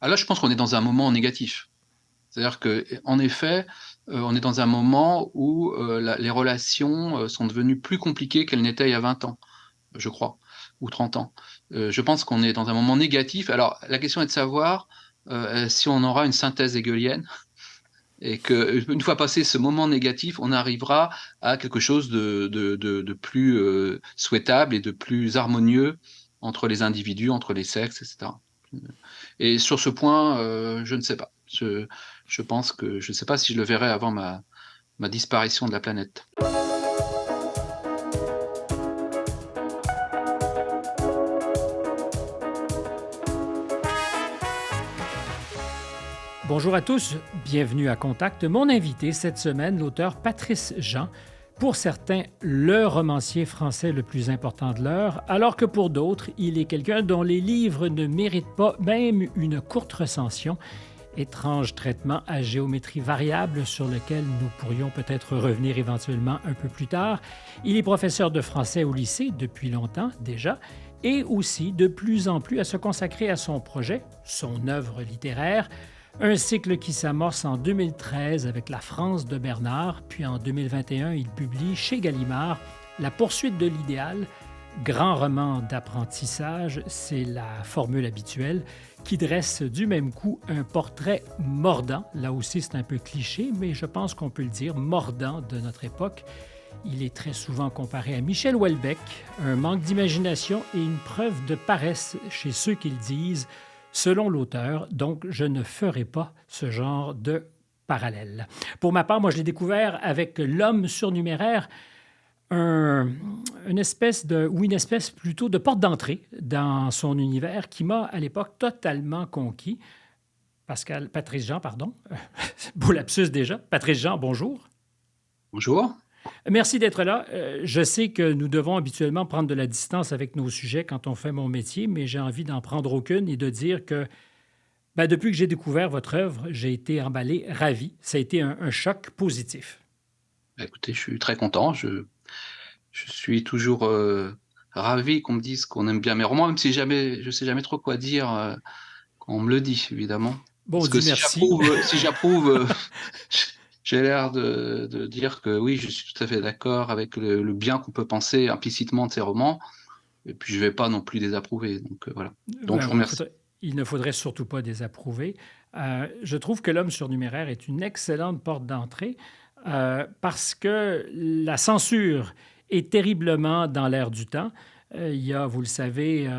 Ah là, je pense qu'on est dans un moment négatif. C'est-à-dire que, en effet, on est dans un moment où les relations sont devenues plus compliquées qu'elles n'étaient il y a 20 ans, je crois, ou 30 ans. Je pense qu'on est dans un moment négatif. Alors, la question est de savoir si on aura une synthèse hegelienne et qu'une fois passé ce moment négatif, on arrivera à quelque chose de plus souhaitable et de plus harmonieux entre les individus, entre les sexes, etc. Et sur ce point, je ne sais pas. Je pense que je ne sais pas si je le verrai avant ma disparition de la planète. Bonjour à tous, bienvenue à Contact. Mon invité cette semaine, l'auteur Patrice Jean, pour certains, le romancier français le plus important de l'heure, alors que pour d'autres, il est quelqu'un dont les livres ne méritent pas même une courte recension. Étrange traitement à géométrie variable sur lequel nous pourrions peut-être revenir éventuellement un peu plus tard. Il est professeur de français au lycée depuis longtemps déjà et aussi de plus en plus à se consacrer à son projet, son œuvre littéraire, un cycle qui s'amorce en 2013 avec La France de Bernard, puis en 2021, il publie chez Gallimard La poursuite de l'idéal, grand roman d'apprentissage, c'est la formule habituelle, qui dresse du même coup un portrait mordant, là aussi c'est un peu cliché, mais je pense qu'on peut le dire, mordant de notre époque. Il est très souvent comparé à Michel Houellebecq, un manque d'imagination et une preuve de paresse chez ceux qui le disent, selon l'auteur, donc je ne ferai pas ce genre de parallèle. Pour ma part, moi je l'ai découvert avec L'homme surnuméraire, un, une espèce de, ou une espèce plutôt de porte d'entrée dans son univers qui m'a à l'époque totalement conquis. Patrice Jean, pardon, beau lapsus déjà. Patrice Jean, bonjour. Bonjour. Merci d'être là. Je sais que nous devons habituellement prendre de la distance avec nos sujets quand on fait mon métier, mais j'ai envie d'en prendre aucune et de dire que depuis que j'ai découvert votre œuvre, j'ai été emballé, ravi. Ça a été un choc positif. Écoutez, je suis très content. Je suis toujours ravi qu'on me dise qu'on aime bien mes romans, même si jamais, je sais jamais trop quoi dire quand on me le dit, évidemment. Bon, on Parce que dit si merci. j'approuve, si j'approuve, j'ai l'air de dire que oui, je suis tout à fait d'accord avec le bien qu'on peut penser implicitement de ces romans. Et puis je vais pas non plus désapprouver. Donc voilà. Donc je vous Ben, remercie. il ne faudrait surtout pas désapprouver. Je trouve que L'homme surnuméraire est une excellente porte d'entrée parce que la censure est terriblement dans l'air du temps. Il y a, vous le savez,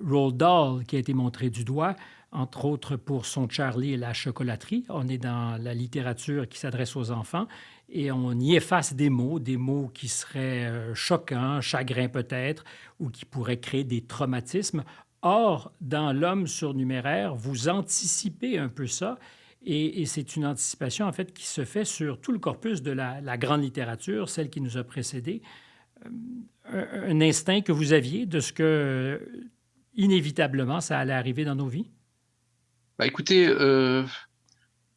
Roald Dahl qui a été montré du doigt, entre autres pour son Charlie et la chocolaterie. On est dans la littérature qui s'adresse aux enfants et on y efface des mots qui seraient choquants, chagrins peut-être, ou qui pourraient créer des traumatismes. Or, dans L'homme surnuméraire, vous anticipez un peu ça et c'est une anticipation en fait qui se fait sur tout le corpus de la grande littérature, celle qui nous a précédés. Un instinct que vous aviez de ce que inévitablement ça allait arriver dans nos vies? Bah écoutez,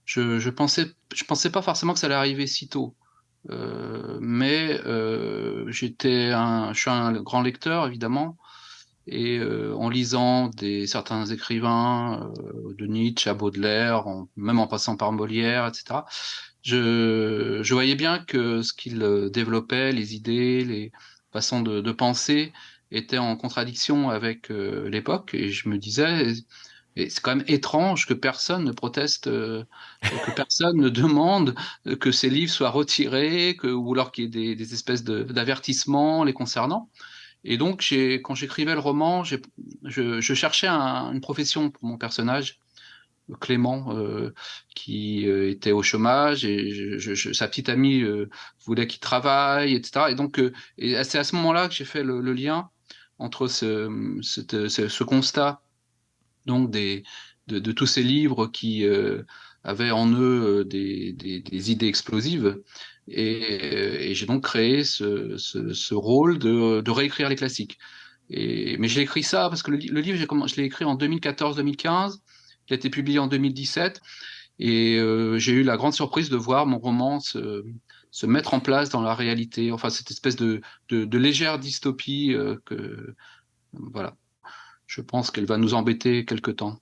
je pensais pas forcément que ça allait arriver si tôt. Mais je suis un grand lecteur évidemment, et en lisant certains écrivains, de Nietzsche à Baudelaire, même en passant par Molière, etc. Je voyais bien que ce qu'ils développaient, les idées, les façons de penser, étaient en contradiction avec l'époque, et je me disais, et c'est quand même étrange que personne ne proteste, que personne ne demande que ces livres soient retirés, ou alors qu'il y ait des espèces d'avertissements les concernant. Et donc, quand j'écrivais le roman, je cherchais une profession pour mon personnage, Clément, qui était au chômage, et sa petite amie voulait qu'il travaille, etc. Et donc, c'est à ce moment-là que j'ai fait le lien entre ce constat, donc de tous ces livres qui avaient en eux des idées explosives. Et j'ai donc créé ce rôle de réécrire les classiques. Mais j'ai écrit ça parce que le livre, je l'ai écrit en 2014-2015, il a été publié en 2017, et j'ai eu la grande surprise de voir mon roman se mettre en place dans la réalité, enfin cette espèce de légère dystopie voilà. Je pense qu'elle va nous embêter quelque temps.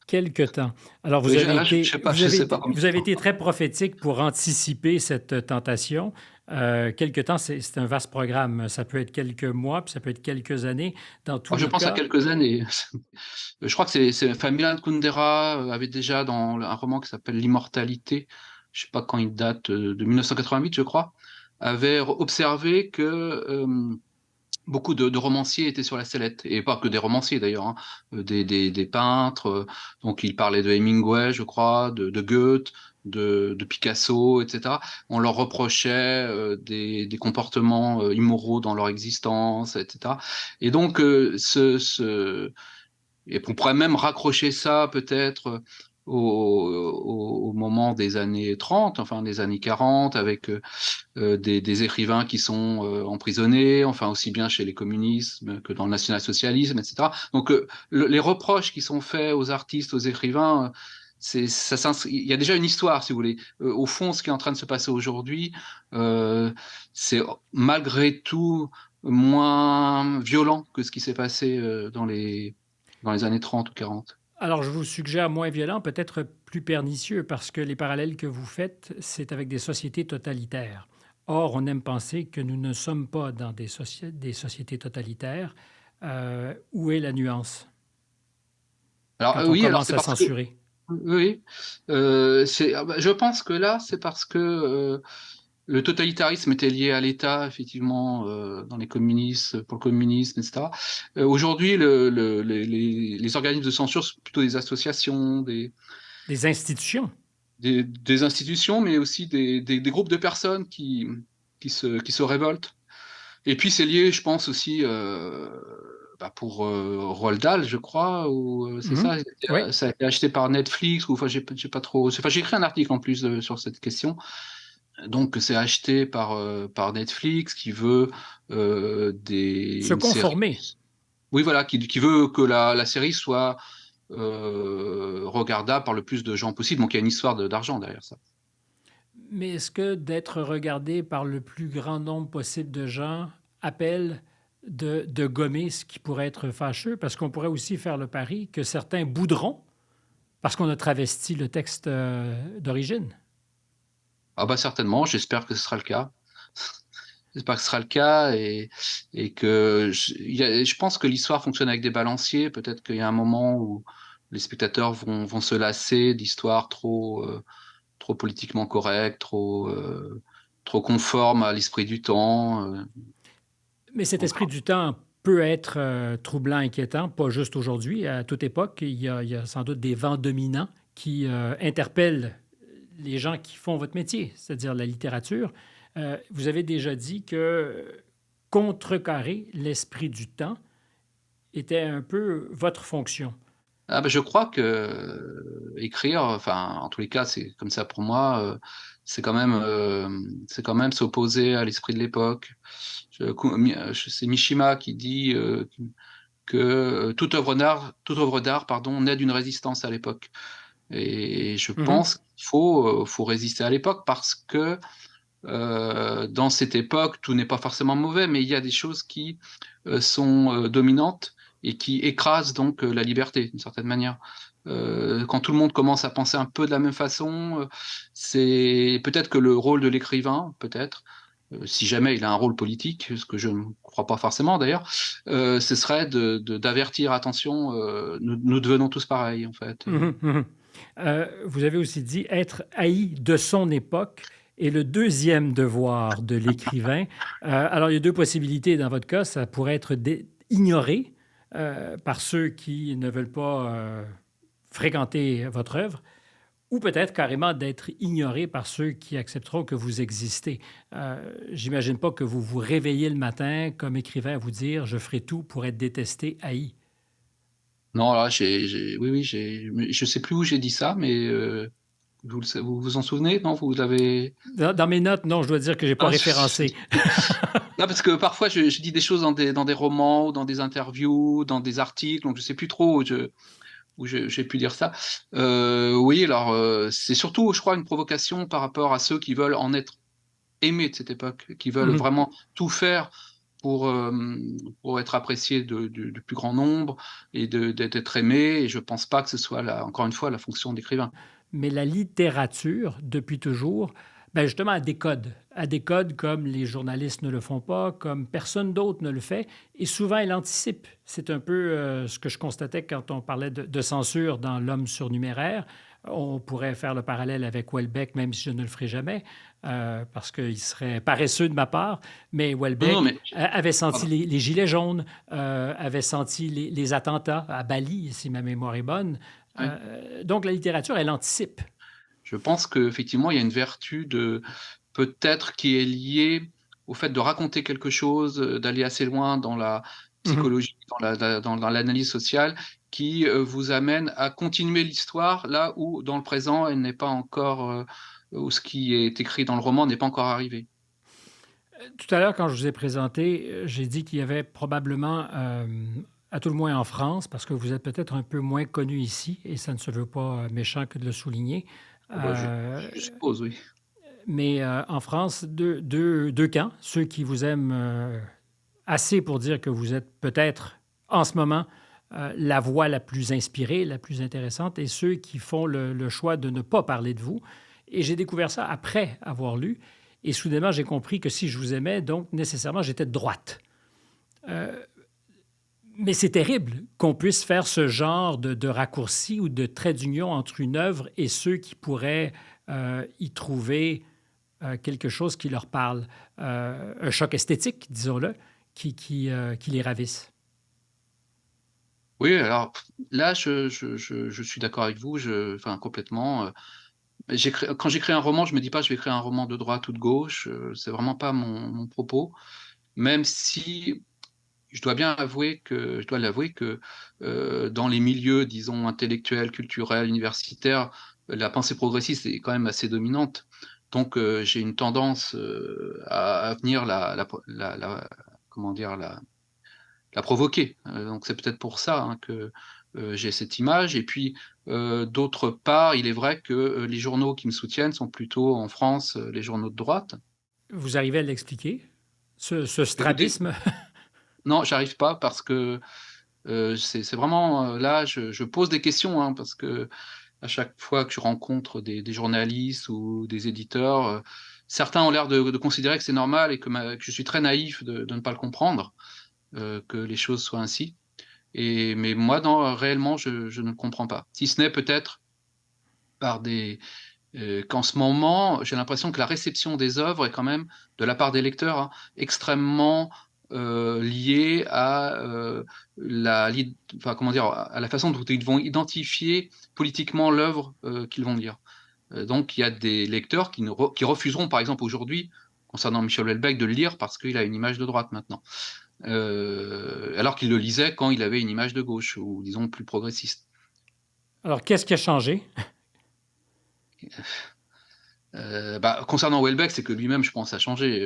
Quelque temps. Alors, Oui, là, je sais pas combien vous de avez temps. été très prophétique pour anticiper cette tentation. Quelque temps, c'est un vaste programme. Ça peut être quelques mois, puis ça peut être quelques années. Dans tous Alors je les pense à cas, quelques années. Je crois que c'est enfin Milan Kundera, avait déjà dans un roman qui s'appelle L'immortalité, je sais pas quand il date, de 1988 je crois, avait observé que, beaucoup de romanciers étaient sur la sellette, et pas que des romanciers d'ailleurs, hein, des peintres. Donc il parlait de Hemingway, je crois, de Goethe, de Picasso, etc. On leur reprochait des comportements immoraux dans leur existence, etc. Et donc et on pourrait même raccrocher ça peut-être au moment des années 30, enfin des années 40, avec des écrivains qui sont emprisonnés, enfin aussi bien chez les communistes que dans le national-socialisme, etc. Donc les reproches qui sont faits aux artistes, aux écrivains, il y a déjà une histoire, si vous voulez. Au fond, ce qui est en train de se passer aujourd'hui, euh, c'est malgré tout moins violent que ce qui s'est passé dans les années 30 ou 40. alors je vous suggère moins violent, peut-être plus pernicieux, parce que les parallèles que vous faites, c'est avec des sociétés totalitaires. Or, on aime penser que nous ne sommes pas dans des sociétés totalitaires. Où est la nuance Alors quand on oui, alors commence c'est à parce que censurer? oui, je pense que là, c'est parce que le totalitarisme était lié à l'État, effectivement, dans les communistes, pour le communisme, etc. Aujourd'hui, les organismes de censure sont plutôt des associations, Des institutions. des institutions, mais aussi des groupes de personnes qui se révoltent. Et puis c'est lié, je pense aussi, pour Roald Dahl, je crois, ou c'est Mhm. ça, Oui. ça a été acheté par Netflix, ou enfin j'ai pas trop, enfin j'ai écrit un article en plus sur cette question. Donc c'est acheté par Netflix qui veut Se une série. conformer. Oui, voilà, qui veut que la série soit regardable par le plus de gens possible. Donc il y a une histoire d'argent derrière ça. Mais est-ce que d'être regardé par le plus grand nombre possible de gens appelle de gommer ce qui pourrait être fâcheux? Parce qu'on pourrait aussi faire le pari que certains bouderont parce qu'on a travesti le texte d'origine. Ah bah certainement, j'espère que ce sera le cas. J'espère que ce sera le cas, et que je pense que l'histoire fonctionne avec des balanciers. Peut-être qu'il y a un moment où les spectateurs vont se lasser d'histoires trop politiquement correctes, trop conformes à l'esprit du temps. Mais cet Donc, esprit du temps peut être troublant, inquiétant, pas juste aujourd'hui. À toute époque, il y a sans doute des vents dominants qui interpellent les gens qui font votre métier, c'est-à-dire la littérature. Vous avez déjà dit que contrecarrer l'esprit du temps était un peu votre fonction. ah ben, je crois que écrire, enfin, en tous les cas, c'est comme ça pour moi, c'est quand même s'opposer à l'esprit de l'époque. C'est Mishima qui dit que toute œuvre d'art, pardon, naît d'une résistance à l'époque. Et je Mhm, pense qu'il faut résister à l'époque, parce que dans cette époque, tout n'est pas forcément mauvais, mais il y a des choses qui sont dominantes et qui écrasent donc la liberté d'une certaine manière. Quand tout le monde commence à penser un peu de la même façon, c'est peut-être que le rôle de l'écrivain, peut-être, si jamais il a un rôle politique, ce que je ne crois pas forcément d'ailleurs, ce serait d'avertir, attention, nous devenons tous pareils en fait. mhm, mhm. Vous avez aussi dit être haï de son époque est le deuxième devoir de l'écrivain. Alors, il y a deux possibilités dans votre cas. Ça pourrait être ignoré par ceux qui ne veulent pas fréquenter votre œuvre, ou peut-être carrément d'être ignoré par ceux qui accepteront que vous existez. J'imagine pas que vous vous réveillez le matin comme écrivain à vous dire je ferai tout pour être détesté, haï. Non, là, oui, oui, je sais plus où j'ai dit ça, mais vous vous en souvenez? Non, vous l'avez. Dans mes notes, non, je dois dire que j'ai pas Ah, référencé. non, parce que parfois je dis des choses dans des romans, ou dans des interviews, dans des articles, donc je sais plus trop j'ai pu dire ça. Oui, alors c'est surtout, je crois, une provocation par rapport à ceux qui veulent en être aimés de cette époque, qui veulent Mhm. vraiment tout faire pour être apprécié du plus grand nombre et d'être aimé. Et je pense pas que ce soit, encore une fois, la fonction d'écrivain. Mais la littérature, depuis toujours, ben justement, a des codes comme les journalistes ne le font pas, comme personne d'autre ne le fait, et souvent elle anticipe. C'est un peu ce que je constatais quand on parlait de censure dans L'homme surnuméraire. On pourrait faire le parallèle avec Houellebecq, même si je ne le ferai jamais, parce qu'il serait paresseux de ma part. Mais Non, non, Houellebecq mais avait senti pardon. les gilets jaunes, avait senti les attentats à Bali, si ma mémoire est bonne. Ouais. Donc la littérature, elle anticipe. Je pense qu'effectivement, il y a une vertu peut-être qui est liée au fait de raconter quelque chose, d'aller assez loin dans la Mhm. psychologie, dans l'analyse sociale, qui vous amène à continuer l'histoire là où, dans le présent, elle n'est pas encore, où ce qui est écrit dans le roman n'est pas encore arrivé. Tout à l'heure, quand je vous ai présenté, j'ai dit qu'il y avait probablement, à tout le moins en France, parce que vous êtes peut-être un peu moins connu ici, et ça ne se veut pas méchant que de le souligner, Oh bah, euh, je suppose, oui. mais en France, deux camps, ceux qui vous aiment assez pour dire que vous êtes peut-être en ce moment la voix la plus inspirée, la plus intéressante, et ceux qui font le choix de ne pas parler de vous. Et j'ai découvert ça après avoir lu. Et soudainement, j'ai compris que si je vous aimais, donc nécessairement, j'étais de droite. Euh, mais c'est terrible qu'on puisse faire ce genre de raccourci ou de trait d'union entre une œuvre et ceux qui pourraient y trouver quelque chose qui leur parle, un choc esthétique, disons-le, qui les ravisse. Oui, alors là, je suis d'accord avec vous, enfin complètement. Quand j'écris un roman, je me dis pas je vais écrire un roman de droite ou de gauche, c'est vraiment pas mon propos. Même si je dois l'avouer que dans les milieux, disons, intellectuels, culturels, universitaires, la pensée progressiste est quand même assez dominante. Donc j'ai une tendance à venir comment dire, la provoquer. Donc c'est peut-être pour ça hein, que j'ai cette image. Et puis d'autre part, il est vrai que les journaux qui me soutiennent sont plutôt en France les journaux de droite. Vous arrivez à l'expliquer, ce Écoutez, strabisme? non, j'arrive pas parce que c'est vraiment là, je pose des questions hein, parce que à chaque fois que je rencontre des journalistes ou des éditeurs, certains ont l'air de considérer que c'est normal et que je suis très naïf de ne pas le comprendre, que les choses soient ainsi. Mais moi, non, réellement, je ne le comprends pas. Si ce n'est peut-être par qu'en ce moment, j'ai l'impression que la réception des œuvres est quand même, de la part des lecteurs, hein, extrêmement liée à enfin, comment dire, à la façon dont ils vont identifier politiquement l'œuvre qu'ils vont lire. Donc, il y a des lecteurs qui refuseront, par exemple, aujourd'hui, concernant Michel Houellebecq, de le lire parce qu'il a une image de droite maintenant. Alors qu'il le lisait quand il avait une image de gauche, ou disons plus progressiste. Alors, qu'est-ce qui a changé? Concernant Houellebecq, c'est que lui-même, je pense, a changé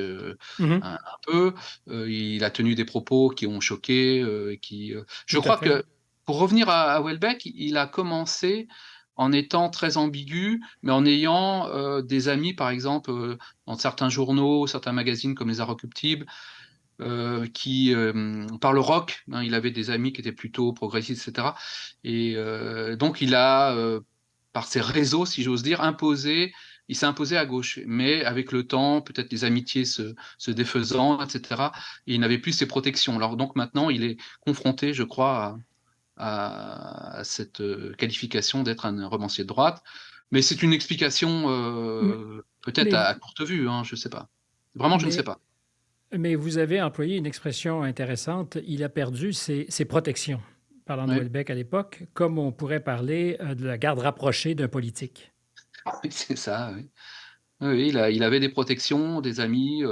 Mhm. un peu. Il a tenu des propos qui ont choqué. Je Tout à crois fait. que, pour revenir à Houellebecq, il a commencé en étant très ambigu, mais en ayant des amis, par exemple, dans certains journaux, certains magazines comme Les Inrecuptibles, qui par le rock, hein, il avait des amis qui étaient plutôt progressistes, etc. Et donc il a, par ses réseaux, si j'ose dire, il s'est imposé à gauche. Mais avec le temps, peut-être les amitiés se défaisant, etc. Et il n'avait plus ses protections. Alors donc maintenant, il est confronté, je crois, à cette qualification d'être un romancier de droite. Mais c'est une explication Mais, peut-être mais, à courte vue, hein, je ne sais pas. Vraiment, je ne sais mais, pas. mais vous avez employé une expression intéressante. Il a perdu ses protections, parlant de Oui. Houellebecq à l'époque, comme on pourrait parler de la garde rapprochée d'un politique. Oui, c'est ça, oui. Oui, oui, il avait des protections, des amis,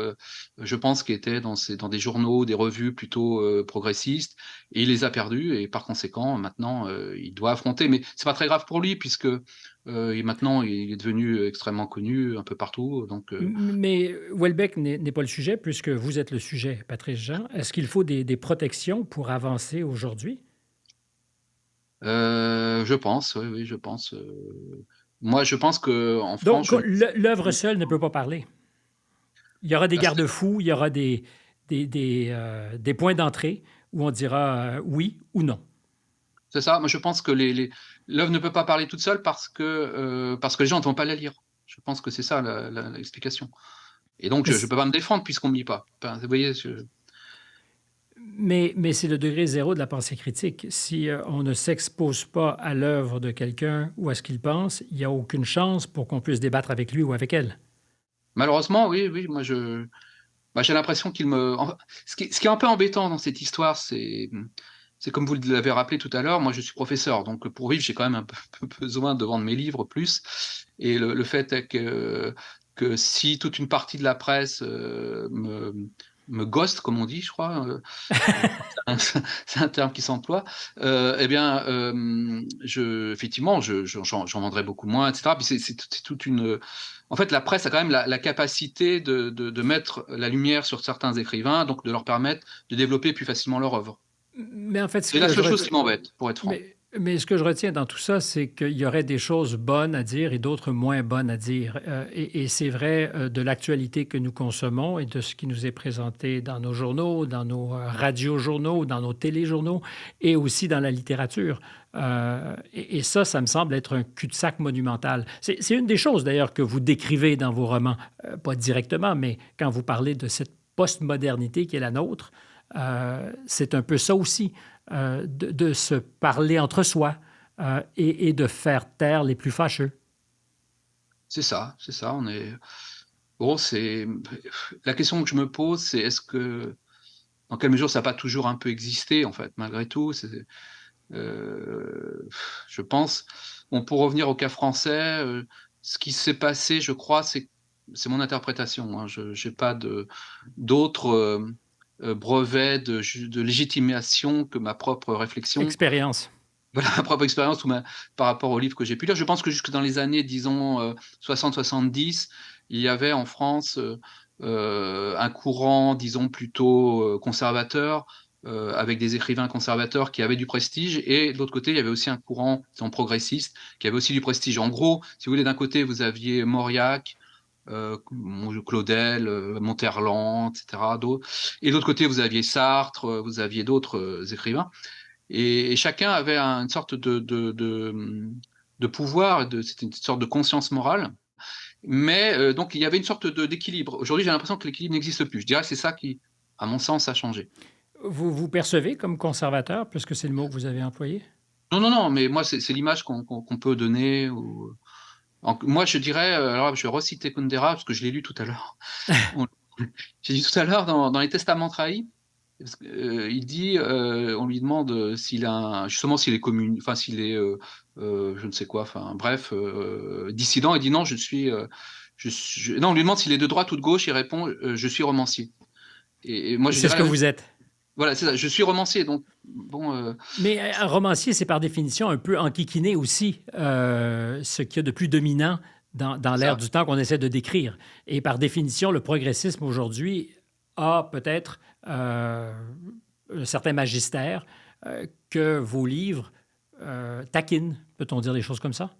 je pense, qui étaient dans des journaux, des revues plutôt progressistes, et il les a perdus, et par conséquent, maintenant, il doit affronter. Mais c'est pas très grave pour lui, puisque maintenant, il est devenu extrêmement connu un peu partout. Donc, Mais Houellebecq n'est pas le sujet, puisque vous êtes le sujet, Patrice Jean. Est-ce qu'il faut des protections pour avancer aujourd'hui? je pense, oui, oui, je pense. Moi, je pense que en France, Donc, l'œuvre seule ne peut pas parler. Il y aura des bah, garde-fous, il y aura des points d'entrée où on dira oui ou non. C'est ça. Moi, je pense que l'œuvre ne peut pas parler toute seule parce que les gens ne vont pas la lire. Je pense que c'est ça l'explication. Et donc, Mais, je ne peux pas me défendre puisqu'on ne me lit pas. Enfin, vous voyez, mais c'est le degré zéro de la pensée critique. Si on ne s'expose pas à l'œuvre de quelqu'un ou à ce qu'il pense, il n'y a aucune chance pour qu'on puisse débattre avec lui ou avec elle. malheureusement, oui, oui, moi, j'ai l'impression qu'il me. Ce qui est un peu embêtant dans cette histoire, c'est comme vous l'avez rappelé tout à l'heure, moi je suis professeur, donc pour vivre, j'ai quand même un peu besoin de vendre mes livres plus. Et le fait est que si toute une partie de la presse me ghost, comme on dit, je crois, c'est un terme qui s'emploie, eh bien, effectivement, j'en vendrai beaucoup moins, etc. Puis c'est toute une. En fait, la presse a quand même la capacité de mettre la lumière sur certains écrivains, donc de leur permettre de développer plus facilement leur œuvre. Mais en fait, C'est la seule chose qui m'embête, pour être franc. Mais ce que je retiens dans tout ça, c'est qu'il y aurait des choses bonnes à dire et d'autres moins bonnes à dire. Et c'est vrai de l'actualité que nous consommons et de ce qui nous est présenté dans nos journaux, dans nos radiojournaux, dans nos téléjournaux et aussi dans la littérature. Et ça, ça me semble être un cul-de-sac monumental. C'est une des choses, d'ailleurs, que vous décrivez dans vos romans, pas directement, mais quand vous parlez de cette postmodernité qui est la nôtre, c'est un peu ça aussi. De se parler entre soi et de faire taire les plus fâcheux. C'est ça, c'est ça. Bon, la question que je me pose, c'est dans quelle mesure ça n'a pas toujours un peu existé, en fait, malgré tout. Je pense. Bon, pour revenir au cas français, ce qui s'est passé, je crois, c'est mon interprétation. Hein. Je n'ai pas d'autres brevets de légitimation que ma propre réflexion. Expérience. Voilà ma propre expérience par rapport au livre que j'ai pu lire. Je pense que jusque dans les années, disons, 60-70, il y avait en France un courant, disons, plutôt conservateur, avec des écrivains conservateurs qui avaient du prestige, et de l'autre côté, il y avait aussi un courant, disons, progressiste, qui avait aussi du prestige. En gros, si vous voulez, d'un côté, vous aviez Mauriac, Claudel, Monterland, etc., d'autres. Et de l'autre côté, vous aviez Sartre, vous aviez d'autres écrivains. Et chacun avait une sorte de pouvoir, c'était une sorte de conscience morale. Mais donc, il y avait une sorte d'équilibre. Aujourd'hui, j'ai l'impression que l'équilibre n'existe plus. Je dirais que c'est ça qui, à mon sens, a changé. Vous vous percevez comme conservateur, puisque c'est le mot que vous avez employé? Non, non, non, mais moi, c'est l'image qu'on peut donner. Moi, je dirais, alors je vais reciter Kundera, parce que je l'ai lu tout à l'heure. J'ai dit tout à l'heure dans les Testaments trahis, il dit, on lui demande justement s'il est enfin s'il est, je ne sais quoi, enfin bref, dissident. Il dit non, non, on lui demande s'il est de droite ou de gauche. Il répond, je suis romancier. Et moi, je C'est ce dirais que la même vous chose. êtes. Voilà, c'est ça. Je suis romancier, donc bon. Mais un romancier, c'est par définition un peu enquiquiner aussi ce qu'il y a de plus dominant dans l'ère Ça. du temps qu'on essaie de décrire. Et par définition, le progressisme aujourd'hui a peut-être un certain magistère que vos livres taquinent. Peut-on dire des choses comme ça?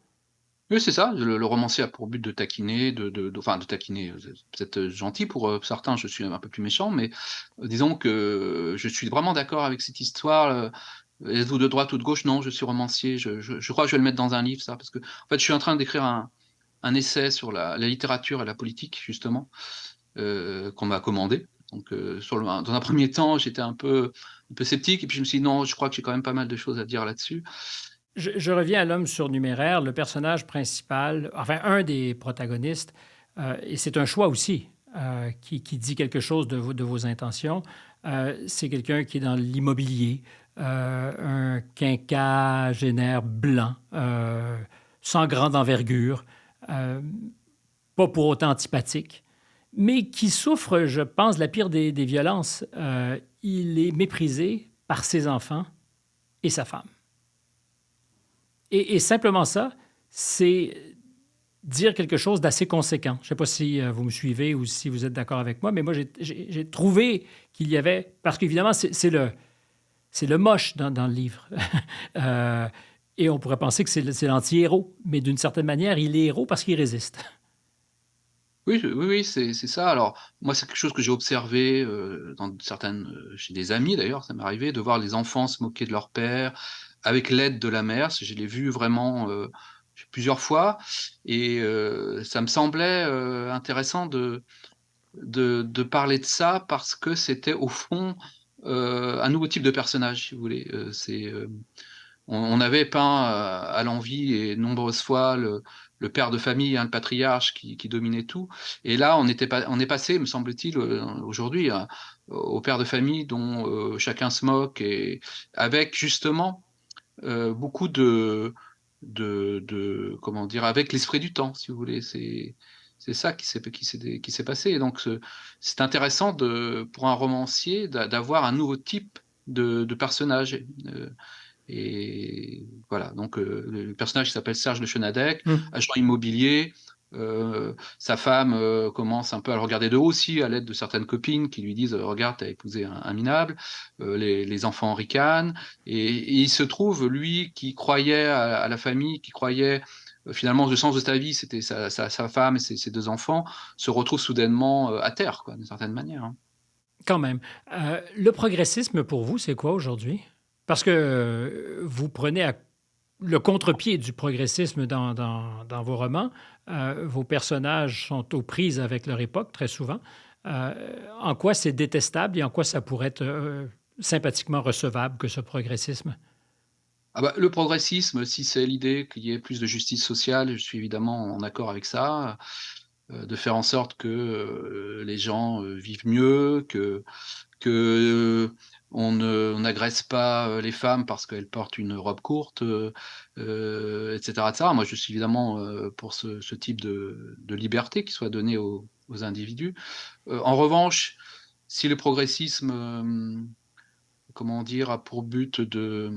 Oui, c'est ça. Le romancier a pour but de taquiner, enfin de taquiner. C'est peut-être gentil pour certains. Je suis un peu plus méchant, mais disons que je suis vraiment d'accord avec cette histoire. Êtes-vous de droite ou de gauche? Non, je suis romancier. Je crois que je vais le mettre dans un livre, ça, parce que en fait, je suis en train d'écrire un essai sur la littérature et la politique, justement, qu'on m'a commandé. Donc, dans un premier temps, j'étais un peu sceptique, et puis je me suis dit non, je crois que j'ai quand même pas mal de choses à dire là-dessus. Je reviens à l'homme surnuméraire, le personnage principal, enfin un des protagonistes, et c'est un choix aussi qui dit quelque chose de vos intentions. C'est quelqu'un qui est dans l'immobilier, un quinquagénaire blanc, sans grande envergure, pas pour autant antipathique, mais qui souffre, je pense, de la pire des violences. Il est méprisé par ses enfants et sa femme. Et simplement ça, c'est dire quelque chose d'assez conséquent. Je ne sais pas si vous me suivez ou si vous êtes d'accord avec moi, mais moi, j'ai trouvé qu'il y avait... Parce qu'évidemment, c'est le moche dans le livre. Et on pourrait penser que c'est l'anti-héros. Mais d'une certaine manière, il est héros parce qu'il résiste. Oui, c'est ça. Alors, moi, c'est quelque chose que j'ai observé dans certaines, chez des amis d'ailleurs, ça m'est arrivé de voir les enfants se moquer de leur père avec l'aide de la mère. Je l'ai vu vraiment plusieurs fois et ça me semblait intéressant de parler de ça parce que c'était au fond un nouveau type de personnage, si vous voulez. On avait peint à l'envi et nombreuses fois le père de famille, hein, le patriarche qui dominait tout. Et là, on est passé, me semble-t-il, aujourd'hui, au père de famille dont chacun se moque, et avec justement beaucoup comment dire, avec l'esprit du temps, si vous voulez. C'est ça qui s'est passé. Et donc, c'est intéressant pour un romancier d'avoir un nouveau type de personnage. Et voilà, donc le personnage qui s'appelle Serge de Chenadec, Hmm. agent immobilier. Sa femme commence un peu à le regarder de haut aussi, à l'aide de certaines copines qui lui disent regarde, t'as épousé un minable. Les enfants ricanent. Et il se trouve, lui, qui croyait à la famille, qui croyait finalement le sens de sa vie, c'était sa femme et ses deux enfants, se retrouve soudainement à terre, quoi, d'une certaine manière, hein. Quand même. Le progressisme, pour vous, c'est quoi aujourd'hui? Parce que vous prenez le contre-pied du progressisme dans vos romans. Vos personnages sont aux prises avec leur époque, très souvent. En quoi c'est détestable et en quoi ça pourrait être sympathiquement recevable que ce progressisme? Ah bah, le progressisme, si c'est l'idée qu'il y ait plus de justice sociale, je suis évidemment en accord avec ça. De faire en sorte que les gens vivent mieux, que on n'agresse pas les femmes parce qu'elles portent une robe courte, etc., etc. Moi, je suis évidemment pour ce type de liberté qui soit donnée aux individus. En revanche, si le progressisme, comment dire, a pour but de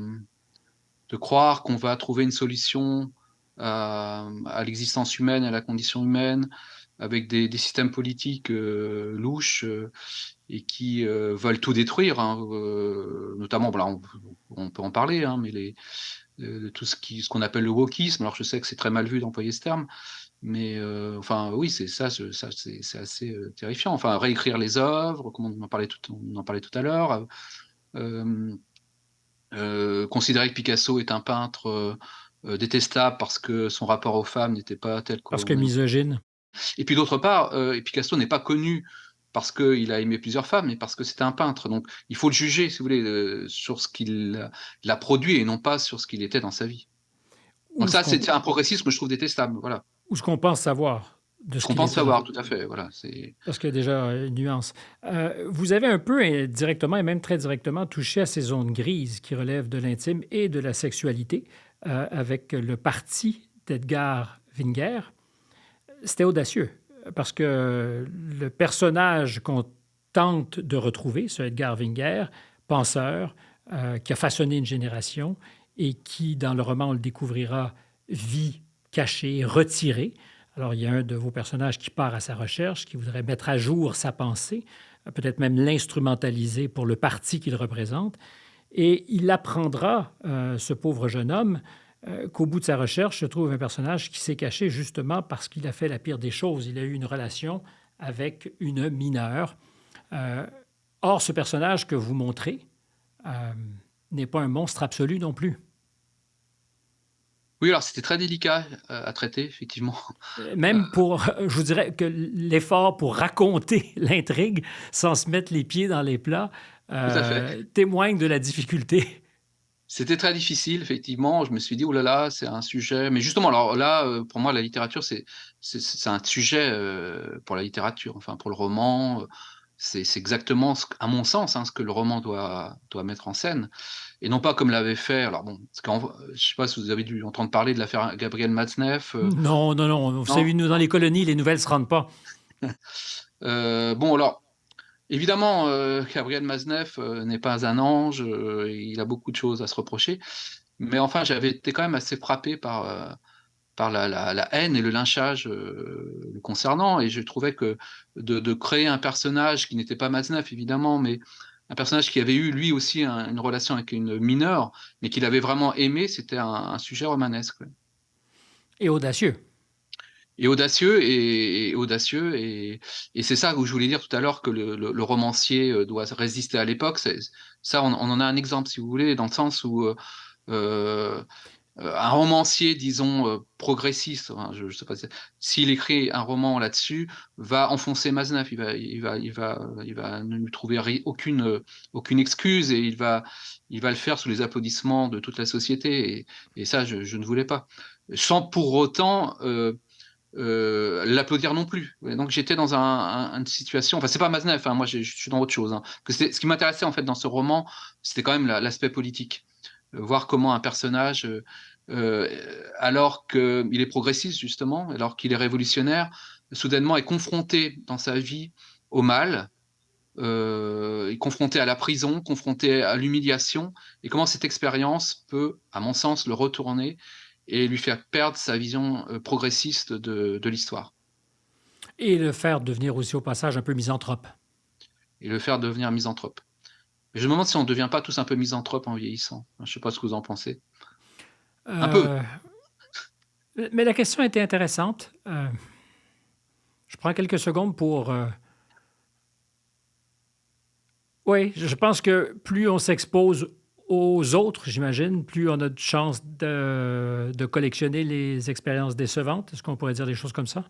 croire qu'on va trouver une solution à l'existence humaine, à la condition humaine, avec des systèmes politiques louches et qui veulent tout détruire, hein, notamment, voilà, on peut en parler, hein, mais tout ce qu'on appelle le wokisme. Alors je sais que c'est très mal vu d'employer ce terme, mais enfin oui, c'est ça, c'est assez terrifiant. Enfin, réécrire les œuvres, comme on en parlait tout à l'heure. Euh, Considérer que Picasso est un peintre détestable parce que son rapport aux femmes n'était pas tel Parce que qu'on aime. misogyne. Et puis d'autre part, Picasso n'est pas connu parce qu'il a aimé plusieurs femmes, mais parce que c'était un peintre. Donc il faut le juger, si vous voulez, sur ce qu'il a produit et non pas sur ce qu'il était dans sa vie. Donc Ou ce ça, qu'on c'est un progressisme que je trouve détestable. Voilà. ou ce qu'on pense savoir de Ce ce qu'on qu'il pense était dans. savoir, tout à fait. Voilà. Parce qu'il y a déjà une nuance. Vous avez un peu directement et même très directement touché à ces zones grises qui relèvent de l'intime et de la sexualité avec le parti d'Edgar Winger. C'était audacieux parce que le personnage qu'on tente de retrouver, ce Edgar Winger, penseur, qui a façonné une génération et qui, dans le roman, on le découvrira, vit caché, retiré. Alors, il y a un de vos personnages qui part à sa recherche, qui voudrait mettre à jour sa pensée, peut-être même l'instrumentaliser pour le parti qu'il représente. Et il apprendra, ce pauvre jeune homme, qu'au bout de sa recherche se trouve un personnage qui s'est caché justement parce qu'il a fait la pire des choses. Il a eu une relation avec une mineure. Euh, Or, ce personnage que vous montrez euh, n'est pas un monstre absolu non plus. Oui, alors c'était très délicat à traiter, effectivement. Euh, Même pour, je vous dirais que l'effort pour raconter l'intrigue sans se mettre les pieds dans les plats Tout à fait. témoigne de la difficulté. C'était très difficile, effectivement. Je me suis dit, oh là là, c'est un sujet. Mais justement, alors là, pour moi, la littérature, c'est un sujet pour la littérature, enfin pour le roman. C'est exactement, à mon sens, hein, ce que le roman doit mettre en scène. Et non pas comme l'avait fait. Alors bon, je sais pas si vous avez dû entendre parler de l'affaire Gabriel Matzneff. Non, non, non. Vous savez, Non? nous, dans les colonies, les nouvelles ne se rendent pas. Bon, alors, évidemment, Gabriel Matzneff n'est pas un ange. Il a beaucoup de choses à se reprocher. Mais enfin, j'avais été quand même assez frappé par la haine et le lynchage le concernant. Et je trouvais que de créer un personnage qui n'était pas Matzneff, évidemment, mais un personnage qui avait eu lui aussi une relation avec une mineure, mais qu'il avait vraiment aimé, c'était un sujet romanesque. Ouais. Et audacieux. et audacieux et c'est ça où je voulais dire tout à l'heure que le romancier doit résister à l'époque. Ça, on en a un exemple, si vous voulez, dans le sens où euh, un romancier, disons, progressiste, enfin, je sais pas, s'il écrit un roman là-dessus, va enfoncer Maznaf, il va ne lui trouver aucune excuse et il va le faire sous les applaudissements de toute la société et ça, je ne voulais pas. Sans pour autant l'applaudir non plus. Ouais, donc j'étais dans une situation, enfin c'est pas Maznaf, hein, moi je suis dans autre chose. Hein. Ce qui m'intéressait en fait dans ce roman, c'était quand même l'aspect politique. Voir comment un personnage, alors qu'il est progressiste justement, alors qu'il est révolutionnaire, soudainement est confronté dans sa vie au mal, est confronté à la prison, confronté à l'humiliation, et comment cette expérience peut, à mon sens, le retourner et lui faire perdre sa vision progressiste de l'histoire, Et le faire devenir aussi au passage un peu misanthrope. et le faire devenir misanthrope. Et je me demande si on ne devient pas tous un peu misanthrope en vieillissant. Je ne sais pas ce que vous en pensez. Un peu. Euh, mais la question était intéressante. Je prends quelques secondes pour... oui, je pense que plus on s'expose aux autres, j'imagine, plus on a de chances de collectionner les expériences décevantes. Est-ce qu'on pourrait dire des choses comme ça?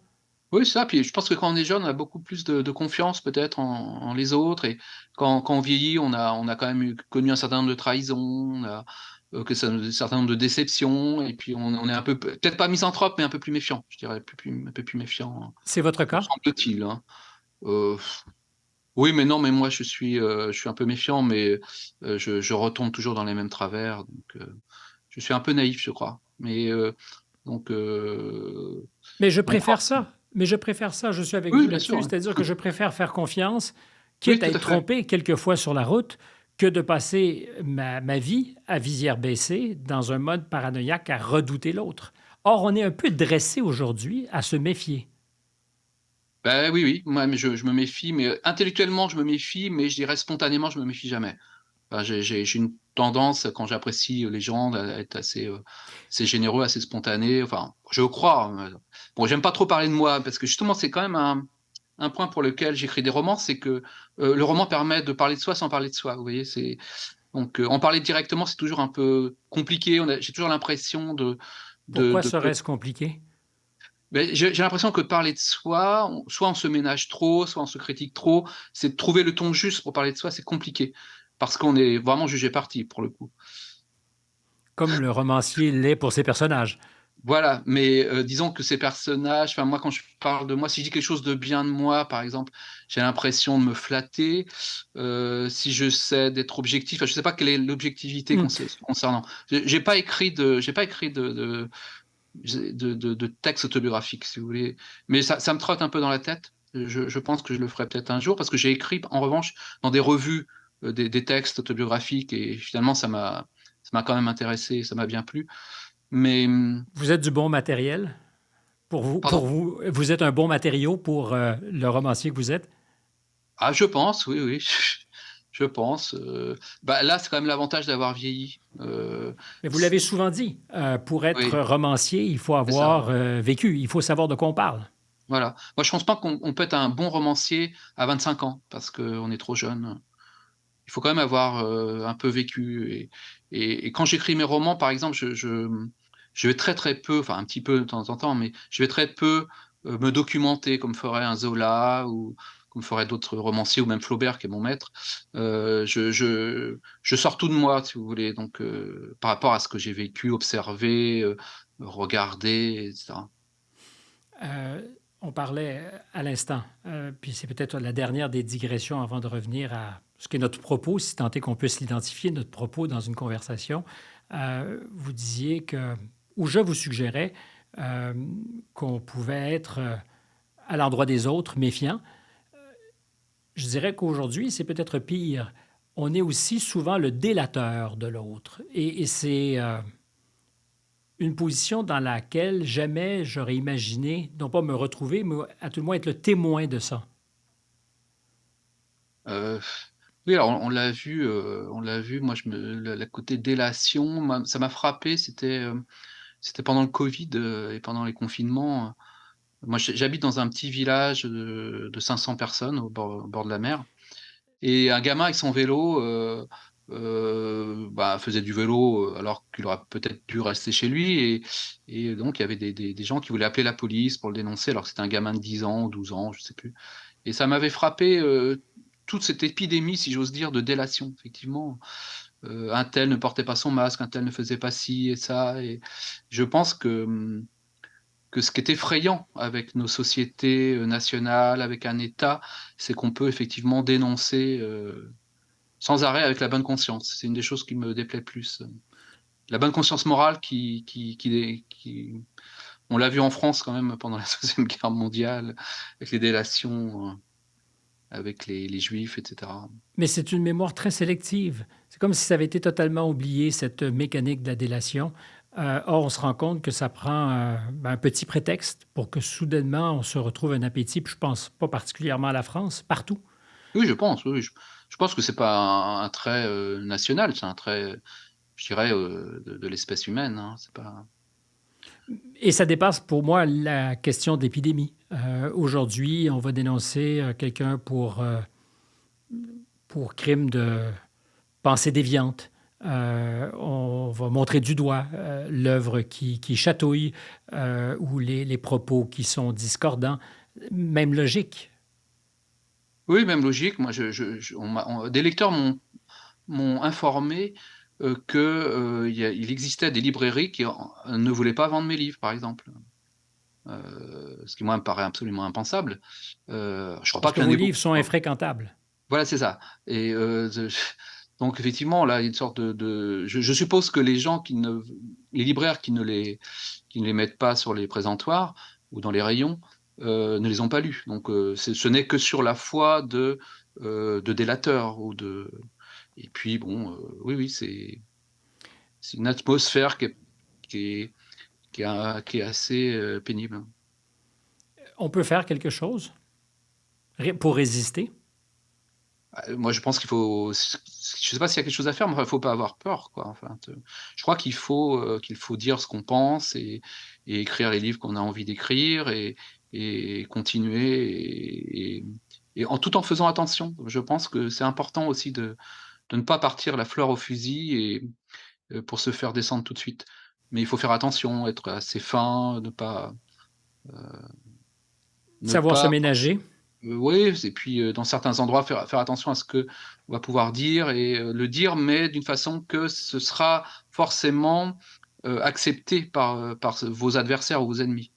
Oui, c'est ça. Puis je pense que quand on est jeune, on a beaucoup plus de confiance peut-être en les autres. Et quand on vieillit, on a quand même connu un certain nombre de trahisons, on a, un certain nombre de déceptions. Et puis on est un peu, peut-être pas misanthrope, mais un peu plus méfiant, je dirais, un peu plus méfiant, hein, C'est votre me cas? semble-t-il. Hein. Euh, oui, mais non, mais moi je suis un peu méfiant, mais je retombe toujours dans les mêmes travers. Donc je suis un peu naïf, je crois. Mais donc, Mais je donc préfère ça. Mais je préfère ça. Je suis avec oui, vous bien sûr. là-dessus. Ouais. C'est-à-dire que je préfère faire confiance, Oui, quitte à tout à être fait. trompé quelquefois sur la route, que de passer ma vie à visière baissée dans un mode paranoïaque à redouter l'autre. Or, on est un peu dressé aujourd'hui à se méfier. Bah, oui, oui, moi, mais je me méfie, mais intellectuellement, je me méfie, mais je dirais spontanément, je me méfie jamais. Enfin, j'ai une tendance, quand j'apprécie les gens, à être assez généreux, assez spontané. Enfin, je crois. Hein. Bon, j'aime pas trop parler de moi, parce que justement, c'est quand même un point pour lequel j'écris des romans, c'est que le roman permet de parler de soi sans parler de soi. Vous voyez, donc en parler directement, c'est toujours un peu compliqué. J'ai toujours l'impression Pourquoi de serait-ce compliqué? mais j'ai l'impression que parler de soi, soit on se ménage trop, soit on se critique trop. C'est de trouver le ton juste pour parler de soi, c'est compliqué. Parce qu'on est vraiment jugé parti, pour le coup. Comme le romancier l'est pour ses personnages. Voilà, mais disons que ces personnages, enfin moi quand je parle de moi, si je dis quelque chose de bien de moi, par exemple, j'ai l'impression de me flatter. Si je sais d'être objectif, enfin, je sais pas quelle est l'objectivité Hmm. concernant. J'ai pas écrit de texte autobiographique, si vous voulez. Mais ça me trotte un peu dans la tête. Je pense que je le ferai peut-être un jour, parce que j'ai écrit, en revanche, dans des revues, des textes autobiographiques, et finalement, ça m'a quand même intéressé, ça m'a bien plu. Mais, Vous êtes du bon matériel pardon? vous êtes un bon matériau pour le romancier que vous êtes. Ah, je pense, oui, oui. Je pense. Bah, là, c'est quand même l'avantage d'avoir vieilli. Mais vous l'avez souvent dit, pour être Oui, romancier, il faut c'est ça. avoir vécu, il faut savoir de quoi on parle. Voilà. Moi, je pense pas qu'on peut être un bon romancier à 25 ans, parce qu'on est trop jeune. Il faut quand même avoir un peu vécu. Et quand j'écris mes romans, par exemple, je vais très très peu, enfin un petit peu de temps en temps, mais je vais très peu me documenter comme ferait un Zola ou comme ferait d'autres romanciers ou même Flaubert qui est mon maître. Je sors tout de moi, si vous voulez, donc par rapport à ce que j'ai vécu, observé, regardé, etc. Euh, on parlait à l'instant, puis c'est peut-être la dernière des digressions avant de revenir à ce qu'est notre propos, si tant est qu'on puisse l'identifier, notre propos dans une conversation. Vous disiez que, ou je vous suggérais euh, qu'on pouvait être à l'endroit des autres méfiant. Je dirais qu'aujourd'hui, c'est peut-être pire. On est aussi souvent le délateur de l'autre. Et c'est une position dans laquelle jamais j'aurais imaginé, non pas me retrouver, mais à tout le moins être le témoin de ça. Euh, oui, alors on l'a vu. Moi, la côté délation, ça m'a frappé. C'était pendant le Covid et pendant les confinements. Moi, j'habite dans un petit village de 500 personnes au bord de la mer. Et un gamin avec son vélo, bah, faisait du vélo, alors qu'il aurait peut-être dû rester chez lui et donc il y avait des gens qui voulaient appeler la police pour le dénoncer, alors que c'était un gamin de 10 ans ou 12 ans, je sais plus. Et ça m'avait frappé, toute cette épidémie, si j'ose dire, de délation. Effectivement, un tel ne portait pas son masque, un tel ne faisait pas ci et ça et je pense que ce qui est effrayant avec nos sociétés, nationales, avec un État, c'est qu'on peut effectivement dénoncer, sans arrêt avec la bonne conscience. C'est une des choses qui me déplaît plus. La bonne conscience morale qui on l'a vu en France quand même pendant la Deuxième Guerre mondiale, avec les délations, avec les juifs, et cetera. Mais c'est une mémoire très sélective. C'est comme si ça avait été totalement oublié, cette mécanique de la délation. Or, on se rend compte que ça prend un petit prétexte pour que soudainement on se retrouve un appétit, puis je pense pas particulièrement à la France, partout. Oui, je pense, oui, oui, je pense que c'est pas un trait, national, c'est un trait, je dirais, de l'espèce humaine, hein. C'est pas Et ça dépasse pour moi la question d'épidémie. Aujourd'hui, on va dénoncer quelqu'un pour crime de pensée déviante. On va montrer du doigt l'œuvre qui chatouille ou les propos qui sont discordants. Même logique. oui, même logique. Moi, des lecteurs m'ont informé, que, il existait des librairies qui ne voulaient pas vendre mes livres, par exemple. Ce qui moi me paraît absolument impensable. Je crois Parce pas que qu'il y en vos ait livres beaucoup, sont quoi. infréquentables. Voilà, c'est ça et donc effectivement, là, il y a une sorte je suppose que les libraires qui ne les mettent pas sur les présentoirs ou dans les rayons, ne les ont pas lus. Donc ce n'est que sur la foi de délateurs ou de et puis bon, oui, oui, c'est une atmosphère qui est qui est assez, pénible. On peut faire quelque chose pour résister. Moi, je pense qu'il faut je sais pas s'il y a quelque chose à faire, mais enfin, il faut pas avoir peur, quoi. Enfin, je crois qu'il faut dire ce qu'on pense et écrire les livres qu'on a envie d'écrire et continuer et en tout en faisant attention. Je pense que c'est important aussi de ne pas partir la fleur au fusil et pour se faire descendre tout de suite. Mais il faut faire attention, être assez fin, ne Savoir se pas ménager. Oui et puis, dans certains endroits, faire attention à ce qu'on va pouvoir dire et le dire, mais d'une façon que ce sera forcément, accepté par vos adversaires ou vos ennemis.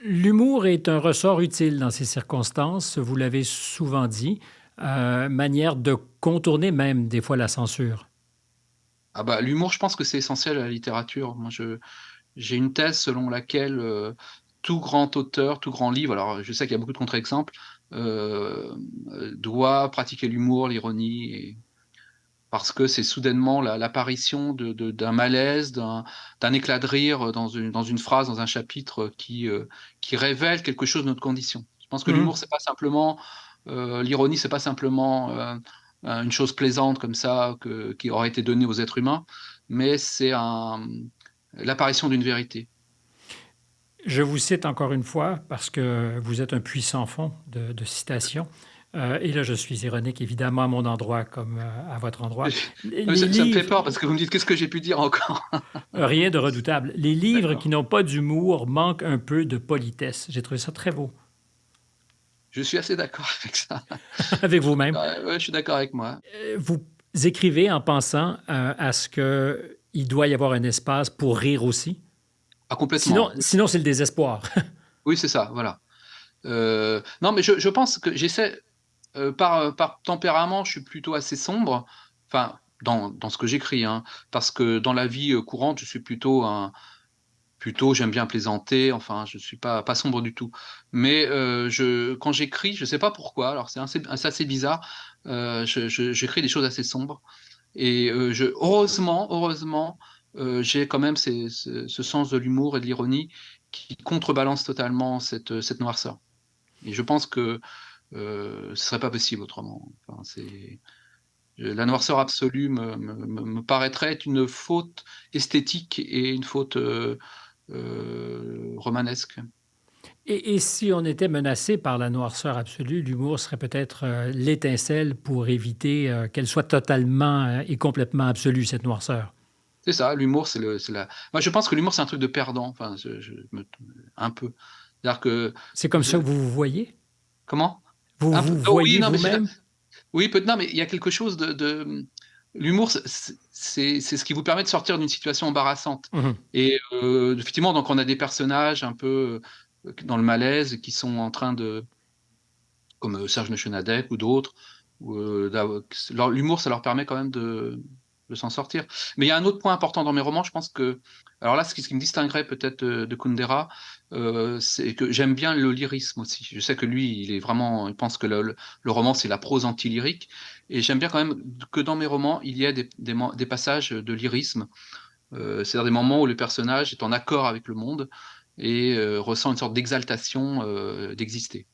L'humour est un ressort utile dans ces circonstances, vous l'avez souvent dit, manière de contourner même des fois la censure. Ah bah, l'humour, je pense que c'est essentiel à la littérature. Moi, j'ai une thèse selon laquelle, tout grand auteur, tout grand livre, alors je sais qu'il y a beaucoup de contre-exemples, doit pratiquer l'humour, l'ironie parce que c'est soudainement l'apparition d'un malaise, d'un éclat de rire, dans une phrase, dans un chapitre, qui révèle quelque chose de notre condition. Je pense que Mhm. l'humour, c'est pas simplement, l'ironie, c'est pas simplement, une chose plaisante comme ça qui aurait été donnée aux êtres humains, mais c'est l'apparition d'une vérité. Je vous cite encore une fois parce que vous êtes un puissant fond de citations. Et là, je suis ironique, évidemment, à mon endroit comme à votre endroit. Non mais Les ça me fait livres, peur parce que vous me dites: «Qu'est-ce que j'ai pu dire encore?» rien de redoutable. Les livres D'accord. qui n'ont pas d'humour manquent un peu de politesse. J'ai trouvé ça très beau. Je suis assez d'accord avec ça. Avec vous-même. Ouais, je suis d'accord avec moi. Vous écrivez en pensant à ce qu'il doit y avoir un espace pour rire aussi. Ah Sinon, complètement. sinon c'est le désespoir. Oui, c'est ça, voilà. Non, mais je pense que j'essaie, par tempérament, je suis plutôt assez sombre, enfin, dans ce que j'écris, hein, parce que dans la vie, courante, je suis plutôt j'aime bien plaisanter, enfin, je suis pas sombre du tout. Mais, quand j'écris, je sais pas pourquoi, alors c'est assez bizarre, j'écris des choses assez sombres et heureusement, j'ai quand même ce sens de l'humour et de l'ironie qui contrebalance totalement cette noirceur et je pense que ce serait pas possible autrement. Enfin, la noirceur absolue me paraîtrait être une faute esthétique et une faute, romanesque. Et si on était menacé par la noirceur absolue, l'humour serait peut-être l'étincelle pour éviter qu'elle soit totalement et complètement absolue, cette noirceur. C'est ça, l'humour, c'est la. Moi, je pense que l'humour, c'est un truc de perdant. Enfin, un peu. C'est-à-dire que. C'est comme ça je- que vous vous voyez? Comment? Vous Un peu. vous Oh, oui, voyez non, mais vous-même? oui, non, mais il y a quelque chose l'humour, c'est ce qui vous permet de sortir d'une situation embarrassante. Mhm. Et effectivement, donc on a des personnages un peu dans le malaise qui sont en train de, comme Serge Nechonadec ou d'autres, l'humour, ça leur permet quand même de s'en sortir. Mais il y a un autre point important dans mes romans, je pense que, alors là, ce qui me distinguerait peut-être de Kundera, c'est que j'aime bien le lyrisme aussi. Je sais que lui, il pense que le roman, c'est la prose anti-lyrique, et j'aime bien quand même que dans mes romans, il y ait des passages de lyrisme, c'est-à-dire des moments où le personnage est en accord avec le monde et ressent une sorte d'exaltation d'exister.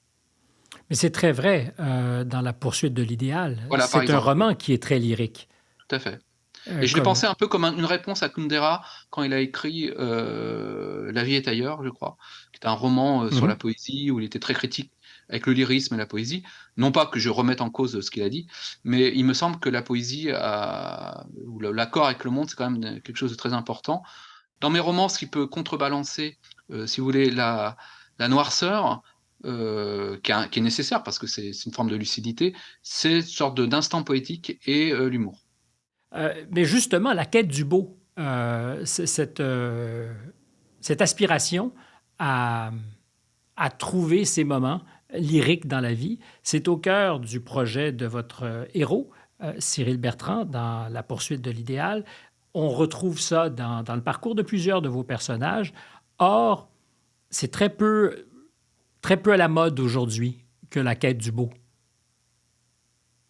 Mais c'est très vrai dans La poursuite de l'idéal. Voilà, par C'est un exemple, oui, roman qui est très lyrique. tout à fait. Et je l'ai Comme... pensé un peu comme une réponse à Kundera quand il a écrit La vie est ailleurs, je crois, qui est un roman sur la Mhm. poésie où il était très critique avec le lyrisme et la poésie. Non pas que je remette en cause ce qu'il a dit, mais il me semble que la poésie ou l'accord avec le monde, c'est quand même quelque chose de très important. Dans mes romans, ce qui peut contrebalancer, si vous voulez, la noirceur, qui est nécessaire parce que c'est une forme de lucidité, c'est une sorte d'instant poétique et l'humour. Mais justement, la quête du beau, cette aspiration à, à trouver ces moments lyriques dans la vie, c'est au cœur du projet de votre héros, Cyril Bertrand, dans La poursuite de l'idéal. On retrouve ça dans le parcours de plusieurs de vos personnages. Or, c'est très peu à la mode aujourd'hui que la quête du beau.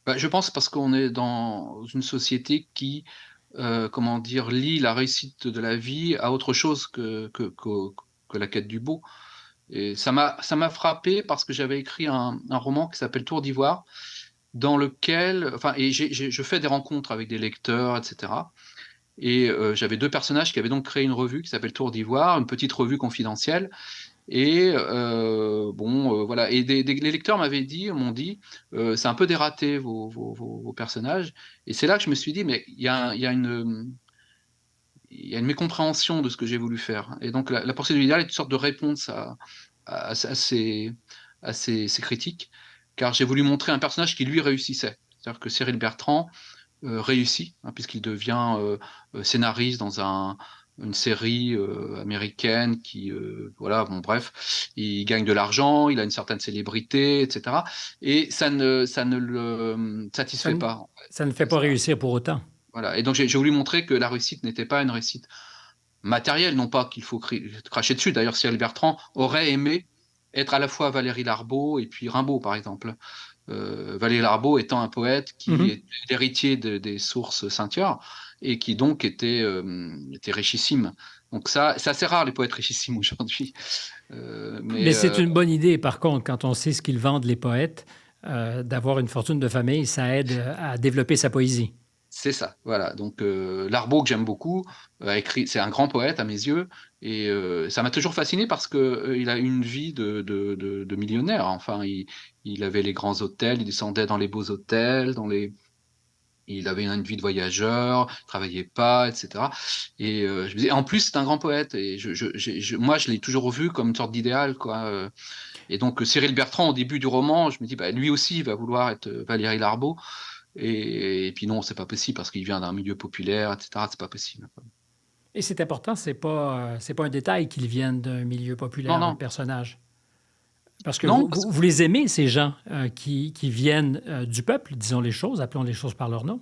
Bah, je pense parce qu'on est dans une société qui, comment dire, lie la réussite de la vie à autre chose que la quête du beau. Et ça m'a frappé parce que j'avais écrit un roman qui s'appelle Tour d'ivoire, dans lequel, enfin, et je fais des rencontres avec des lecteurs, etc. Et j'avais deux personnages qui avaient donc créé une revue qui s'appelle Tour d'ivoire, une petite revue confidentielle. Et bon, voilà. Et les lecteurs m'ont dit, c'est un peu dératé vos personnages. Et c'est là que je me suis dit, mais il y a une mécompréhension de ce que j'ai voulu faire. Et donc la poursuite de l'idéal est une sorte de réponse à ces critiques, car j'ai voulu montrer un personnage qui lui réussissait. C'est-à-dire que Cyril Bertrand réussit, hein, puisqu'il devient scénariste dans une série américaine voilà, bon, bref, il gagne de l'argent, il a une certaine célébrité, etc. Et ça ne le Ça satisfait ne, pas, en ça ne fait fait. pas réussir pour autant. Voilà. Et donc j'ai voulu montrer que la réussite n'était pas une réussite matérielle, non pas qu'il faut cracher dessus. D'ailleurs, Cyril Bertrand aurait aimé être à la fois Valérie Larbaud et puis Rimbaud, par exemple. Valéry Larbaud étant un poète qui Mhm. est l'héritier des sources Saint-Thieur et qui donc était richissime. Donc ça, c'est assez rare les poètes richissimes aujourd'hui. Mais Mais c'est une bonne idée, par contre, quand on sait ce qu'ils vendent, les poètes, d'avoir une fortune de famille, ça aide à développer sa poésie. c'est ça, voilà. Donc Larbaud, que j'aime beaucoup, c'est un grand poète à mes yeux, et ça m'a toujours fasciné parce que il a une vie de millionnaire. Enfin, il avait les grands hôtels, il descendait dans les beaux hôtels, il avait une vie de voyageur, il travaillait pas, etc. Et je me disais, en plus, c'est un grand poète. Et moi, je l'ai toujours vu comme une sorte d'idéal, quoi. Et donc, Cyril Bertrand, au début du roman, je me dis, bah, lui aussi, il va vouloir être Valéry Larbaud. Et puis non, c'est pas possible parce qu'il vient d'un milieu populaire, etc. C'est pas possible. Et c'est important, c'est pas un détail qu'ils viennent d'un milieu Non, populaire, non, votre personnage. Parce que non. vous les aimez, ces gens qui viennent du peuple, disons les choses, appelons les choses par leur nom.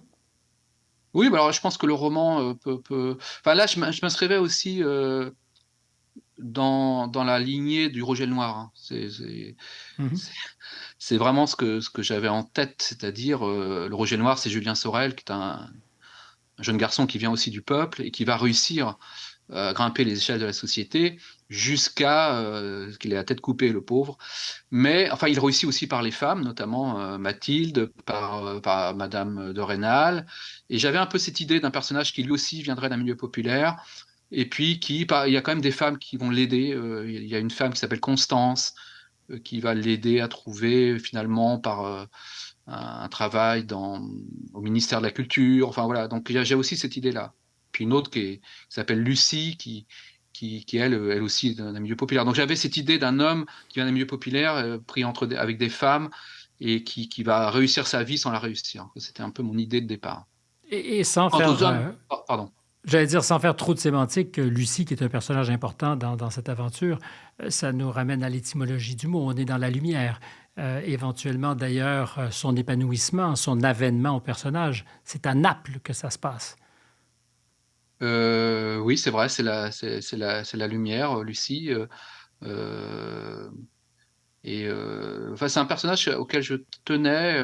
Oui, bah alors je pense que le roman Enfin là, je m'inscrivais aussi dans la lignée du Roger le Noir, hein. Mhm. C'est c'est vraiment ce que j'avais en tête, c'est-à-dire le Roger Noir, c'est Julien Sorel, qui est un jeune garçon qui vient aussi du peuple et qui va réussir à grimper les échelles de la société jusqu'à qu'il ait la tête coupée, le pauvre. Mais enfin, il réussit aussi par les femmes, notamment Mathilde, par Madame de Rênal. Et j'avais un peu cette idée d'un personnage qui lui aussi viendrait d'un milieu populaire et puis il y a quand même des femmes qui vont l'aider. Il y a une femme qui s'appelle Constance, qui va l'aider à trouver finalement par un travail au ministère de la Culture. Enfin voilà, donc j'ai aussi cette idée-là. Puis une autre qui s'appelle Lucie, qui elle aussi est d'un milieu populaire. Donc j'avais cette idée d'un homme qui vient d'un milieu populaire, pris avec des femmes, et qui va réussir sa vie sans la réussir. C'était un peu mon idée de départ. Et sans Quant aux faire, hommes, pardon. j'allais dire, sans faire trop de sémantique, Lucie, qui est un personnage important dans cette aventure, ça nous ramène à l'étymologie du mot. On est dans la lumière. Éventuellement, d'ailleurs, son épanouissement, son avènement au personnage, c'est à Naples que ça se passe. Oui, c'est vrai, c'est la lumière, Lucie. Euh, enfin, c'est un personnage auquel je tenais,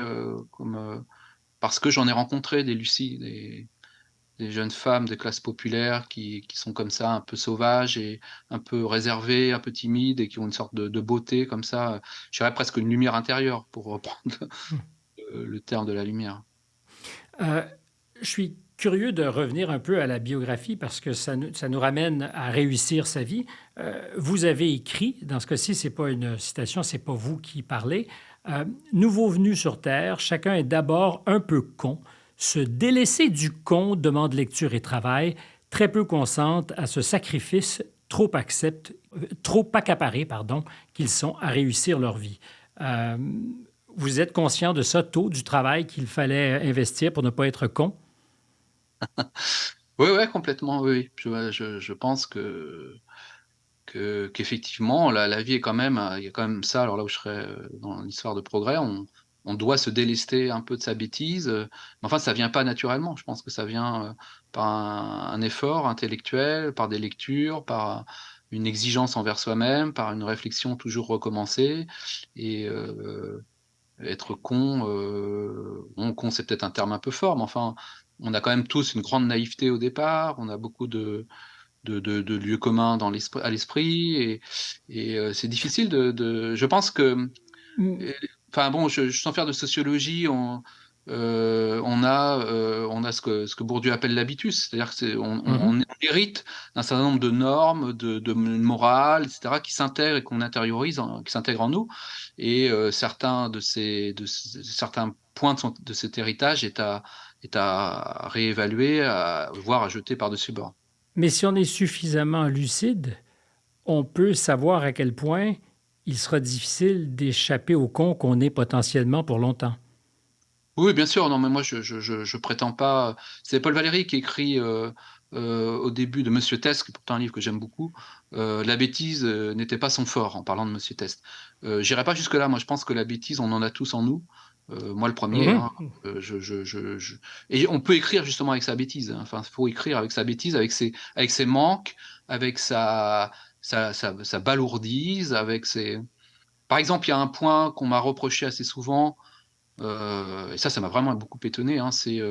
parce que j'en ai rencontré des Lucie, des jeunes femmes de classe populaire qui sont comme ça, un peu sauvages et un peu réservées, un peu timides, et qui ont une sorte de beauté comme ça. Je dirais presque une lumière intérieure, pour reprendre le terme de la lumière. Euh, je suis curieux de revenir un peu à la biographie parce que ça nous ramène à réussir sa vie. Vous avez écrit, dans ce cas-ci, c'est pas une citation, c'est pas vous qui parlez. Nouveau venu sur Terre, chacun est d'abord un peu con. Se délaisser du con demande lecture et travail. Très peu consentent à ce sacrifice, trop accaparés, pardon, qu'ils sont à réussir leur vie. Euh, Vous êtes conscient de ça, tôt, du travail qu'il fallait investir pour ne pas être con? Oui, ouais, complètement, oui, oui. Je pense qu'effectivement, la vie est quand même, il y a quand même ça. Alors là où je serais dans l'histoire de progrès, on doit se délester un peu de sa bêtise, mais enfin, ça vient pas naturellement. Je pense que ça vient par un effort intellectuel, par des lectures, par une exigence envers soi-même, par une réflexion toujours recommencée. Et être con, bon, con, c'est peut-être un terme un peu fort, mais enfin, on a quand même tous une grande naïveté au départ. On a beaucoup de lieux communs à l'esprit, et c'est difficile je pense que, Mm. enfin bon, sans faire de sociologie, on a ce que Bourdieu appelle l'habitus, c'est-à-dire que on hérite d'un certain nombre de normes, de morale, etc., qui s'intègrent et qu'on intériorise, qui s'intègrent en nous, et certains points de cet héritage est à réévaluer, voire à jeter par-dessus bord. Mais si on est suffisamment lucide, on peut savoir à quel point il sera difficile d'échapper au con qu'on est potentiellement pour longtemps. Oui, bien sûr. Non, mais moi, je prétends pas. C'est Paul Valéry qui écrit au début de Monsieur Test, qui est pourtant un livre que j'aime beaucoup. La bêtise n'était pas son fort, en parlant de Monsieur Test. J'irai pas jusque-là. Moi, je pense que la bêtise, on en a tous en nous. Moi, le premier. Hein. Mhm. Et on peut écrire justement avec sa bêtise. Hein. Enfin, il faut écrire avec sa bêtise, avec ses manques, avec sa balourdise, avec ses. Par exemple, il y a un point qu'on m'a reproché assez souvent, et ça m'a vraiment beaucoup étonné, hein, c'est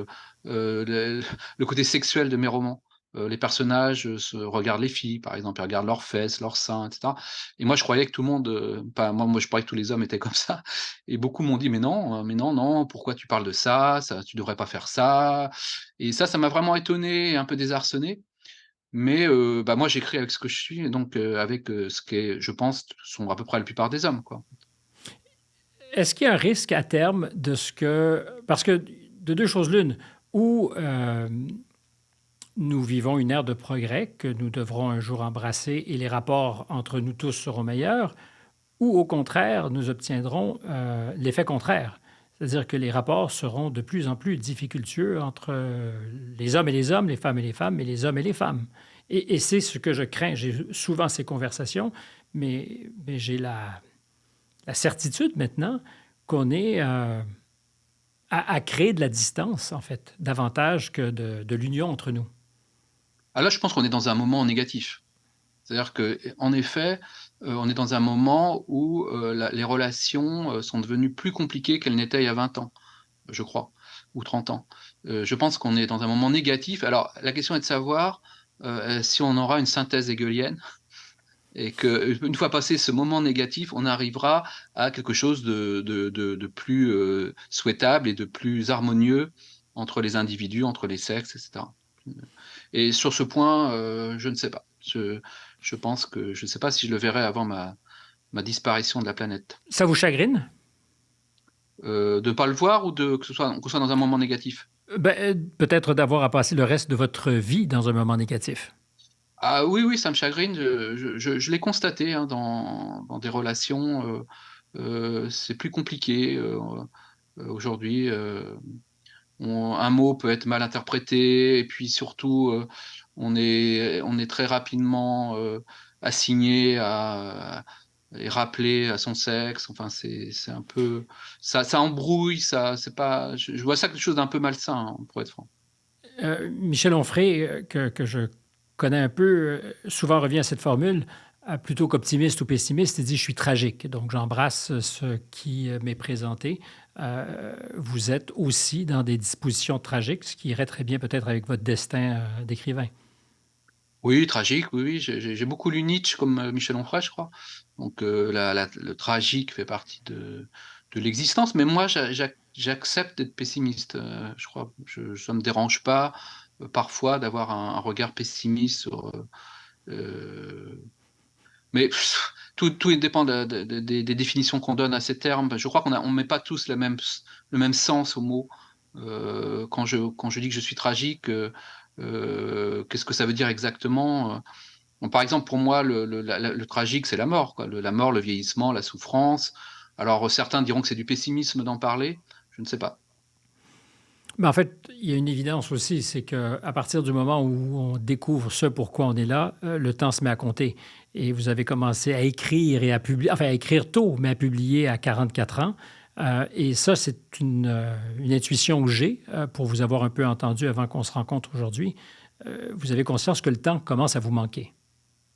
le côté sexuel de mes romans. Les personnages regardent les filles, par exemple, ils regardent leurs fesses, leurs seins, etc. Et moi, je croyais que tout le monde, pas moi, je croyais que tous les hommes étaient comme ça. Et beaucoup m'ont dit, mais non, non, pourquoi tu parles de ça, tu devrais pas faire ça. Et ça m'a vraiment étonné et un peu désarçonné. Mais bah, moi, j'écris avec ce que je suis, et donc avec ce qui je pense, sont à peu près la plupart des hommes, quoi. Est-ce qu'il y a un risque à terme de ce que... Parce que de deux choses l'une, ou nous vivons une ère de progrès que nous devrons un jour embrasser et les rapports entre nous tous seront meilleurs, ou au contraire, nous obtiendrons l'effet contraire. C'est-à-dire que les rapports seront de plus en plus difficultueux entre les hommes et les hommes, les femmes et les femmes, et les hommes et les femmes. Et c'est ce que je crains. J'ai souvent ces conversations, mais j'ai la certitude maintenant qu'on est à créer de la distance, en fait, davantage que de l'union entre nous. Ah là, je pense qu'on est dans un moment négatif. C'est-à-dire que, en effet, on est dans un moment où les relations sont devenues plus compliquées qu'elles n'étaient il y a 20 ans, je crois, ou 30 ans. Je pense qu'on est dans un moment négatif. Alors, la question est de savoir si on aura une synthèse hegelienne, et qu'une fois passé ce moment négatif, on arrivera à quelque chose de plus souhaitable et de plus harmonieux entre les individus, entre les sexes, etc. Et sur ce point, je ne sais pas. Je pense que je ne sais pas si je le verrai avant ma disparition de la planète. Ça vous chagrine? De pas le voir ou que ce soit dans un moment négatif? Peut-être d'avoir à passer le reste de votre vie dans un moment négatif. Ah oui, oui, ça me chagrine. Je l'ai constaté, hein, dans des relations. C'est plus compliqué aujourd'hui. Un mot peut être mal interprété, et puis surtout, on est très rapidement assigné et rappelé à son sexe. Enfin, c'est un peu ça embrouille. Ça, c'est pas. Je vois ça quelque chose d'un peu malsain, hein, pour être franc. Michel Onfray, que je connais un peu, souvent revient à cette formule, plutôt qu'optimiste ou pessimiste, il dit « je suis tragique ». Donc, j'embrasse ce qui m'est présenté. Vous êtes aussi dans des dispositions tragiques, ce qui irait très bien peut-être avec votre destin d'écrivain. Oui, tragique, oui, oui. J'ai beaucoup lu Nietzsche comme Michel Onfray, je crois. Donc le tragique fait partie de l'existence. Mais moi, j'accepte d'être pessimiste. Je crois, ça me dérange pas parfois d'avoir un regard pessimiste sur. Euh, mais tout dépend des définitions qu'on donne à ces termes. Je crois on met pas tous le même sens aux mots. Quand je dis que je suis tragique, qu'est-ce que ça veut dire exactement? Bon, par exemple, pour moi, le tragique, c'est la mort, quoi. La mort, le vieillissement, la souffrance. Alors, certains diront que c'est du pessimisme d'en parler. Je ne sais pas. Mais en fait, il y a une évidence aussi, c'est qu'à partir du moment où on découvre ce pourquoi on est là, le temps se met à compter. Et vous avez commencé à écrire et à publier, enfin à écrire tôt, mais à publier à 44 ans. Et ça, c'est une intuition que j'ai pour vous avoir un peu entendu avant qu'on se rencontre aujourd'hui. Vous avez conscience que le temps commence à vous manquer.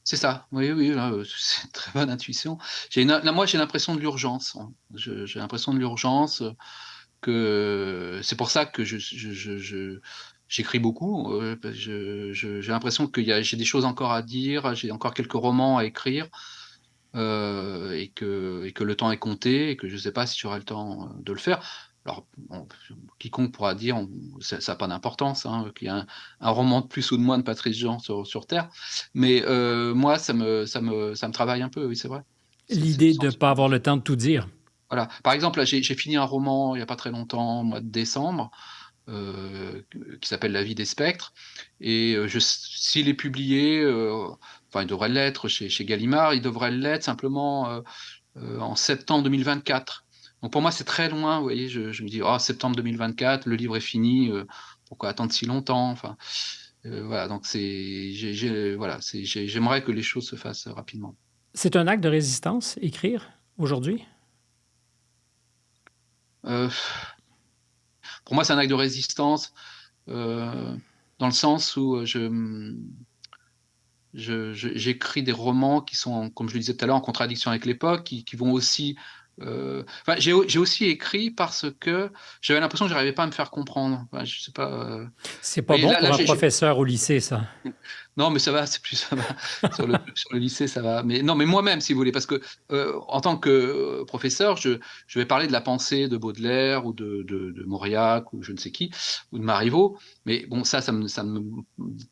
C'est ça. Oui, oui, là, c'est une très bonne intuition. Là, moi, j'ai l'impression de l'urgence, hein. J'ai l'impression de l'urgence, que c'est pour ça que j'écris beaucoup. J'ai l'impression j'ai des choses encore à dire, j'ai encore quelques romans à écrire. Et que le temps est compté, et que je ne sais pas si j'aurai le temps de le faire. Alors, quiconque pourra dire, ça n'a pas d'importance, hein, qu'il y a un roman de plus ou de moins de Patrice Jean sur Terre. Mais moi, ça me travaille un peu, oui, c'est vrai. C'est le L'idée de ne pas sentiment. avoir le temps de tout dire. Voilà. Par exemple, là, j'ai fini un roman il n'y a pas très longtemps, au mois de décembre, qui s'appelle La vie des spectres. Et s'il est publié, enfin, il devrait l'être chez Gallimard, il devrait l'être simplement en septembre 2024. Donc pour moi, c'est très loin. Vous voyez, je me dis, oh, septembre 2024, le livre est fini. Pourquoi attendre si longtemps? Enfin, voilà. Donc voilà, j'aimerais que les choses se fassent rapidement. C'est un acte de résistance, écrire, aujourd'hui? Euh, pour moi, c'est un acte de résistance, euh, dans le sens où j'écris des romans qui sont, comme je le disais tout à l'heure, en contradiction avec l'époque, qui vont aussi. Enfin, j'ai aussi écrit parce que j'avais l'impression que je n'arrivais pas à me faire comprendre. Enfin, je sais pas. C'est pas Voyez, bon là, pour un professeur au lycée, ça. non, mais ça va, c'est plus ça va. Sur le lycée, ça va. Mais non, mais moi-même, si vous voulez, parce que en tant que professeur, je vais parler de la pensée de Baudelaire ou de Mauriac ou je ne sais qui, ou de Marivaux. Mais bon, ça me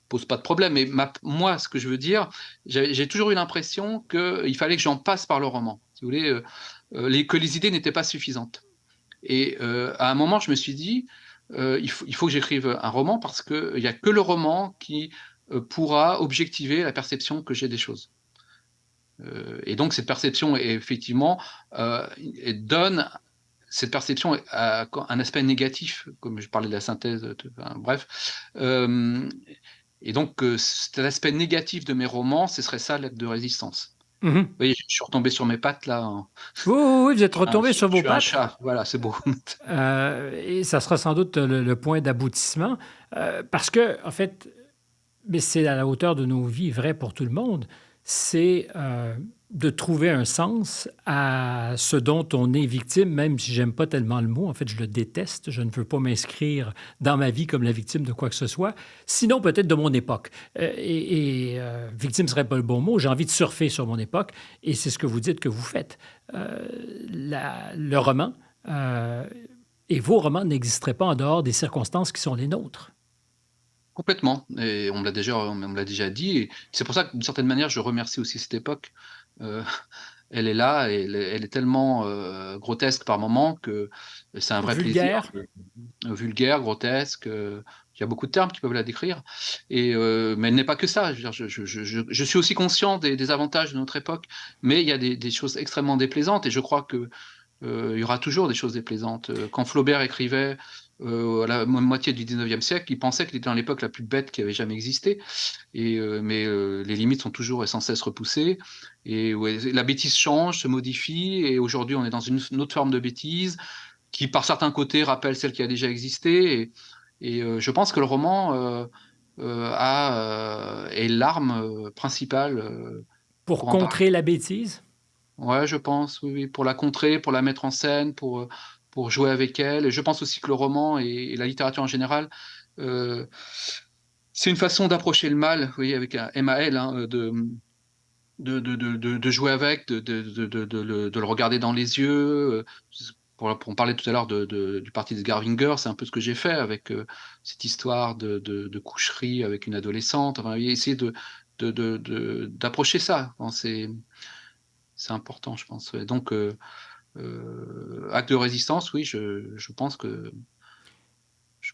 pose pas de problème. Mais moi, ce que je veux dire, j'ai toujours eu l'impression qu'il fallait que j'en passe par le roman. Si vous voulez, que les idées n'étaient pas suffisantes. Et à un moment, je me suis dit, il faut que j'écrive un roman parce qu'il n'y a que le roman qui pourra objectiver la perception que j'ai des choses. Et donc, cette perception, effectivement, donne cette perception a un aspect négatif, comme je parlais de la synthèse, enfin, bref. Euh, et donc, cet aspect négatif de mes romans, ce serait ça l'acte de résistance. Mhm. Vous voyez, je suis retombé sur mes pattes là, hein. Oui, oui, oui, vous êtes retombé Je sur vos suis un pattes. chat, voilà, c'est beau. Et ça sera sans doute le point d'aboutissement. Parce que, en fait, mais c'est à la hauteur de nos vies, vrai pour tout le monde, c'est de trouver un sens à ce dont on est victime, même si j'aime pas tellement le mot. En fait, je le déteste. Je ne veux pas m'inscrire dans ma vie comme la victime de quoi que ce soit. Sinon, peut-être de mon époque. Victime serait pas le bon mot. J'ai envie de surfer sur mon époque. Et c'est ce que vous dites que vous faites. Le roman et vos romans n'existeraient pas en dehors des circonstances qui sont les nôtres. Complètement, et on me l'a déjà dit, et c'est pour ça que d'une certaine manière, je remercie aussi cette époque. Heu, Elle est là, et elle est tellement, grotesque par moments que c'est un vrai plaisir, Vulgaire? vulgaire, grotesque, il y a beaucoup de termes qui peuvent la décrire, mais elle n'est pas que ça. Je veux dire, je suis aussi conscient des avantages de notre époque, mais il y a des choses extrêmement déplaisantes, et je crois que il y aura toujours des choses déplaisantes. Quand Flaubert écrivait, à la moitié du 19e siècle, il pensait qu'il était dans l'époque la plus bête qui avait jamais existé, les limites sont toujours et sans cesse repoussées, et ouais, la bêtise change, se modifie, et aujourd'hui on est dans une autre forme de bêtise qui, par certains côtés, rappelle celle qui a déjà existé, je pense que le roman, est l'arme, principale, Pour pour en parler. contrer la bêtise? Ouais, je pense, oui, oui, pour la contrer, pour la mettre en scène, pour jouer avec elle, et je pense aussi que le roman et la littérature en général, heu, c'est une façon d'approcher le mal, oui, avec un M-A-L, hein, de jouer avec, de le regarder dans les yeux, on parlait tout à l'heure du parti des Scavenger, c'est un peu ce que j'ai fait avec, cette histoire de coucherie avec une adolescente, enfin, essayer d'approcher ça. Enfin, c'est important, je pense, ouais. Donc acte de résistance, oui, je pense que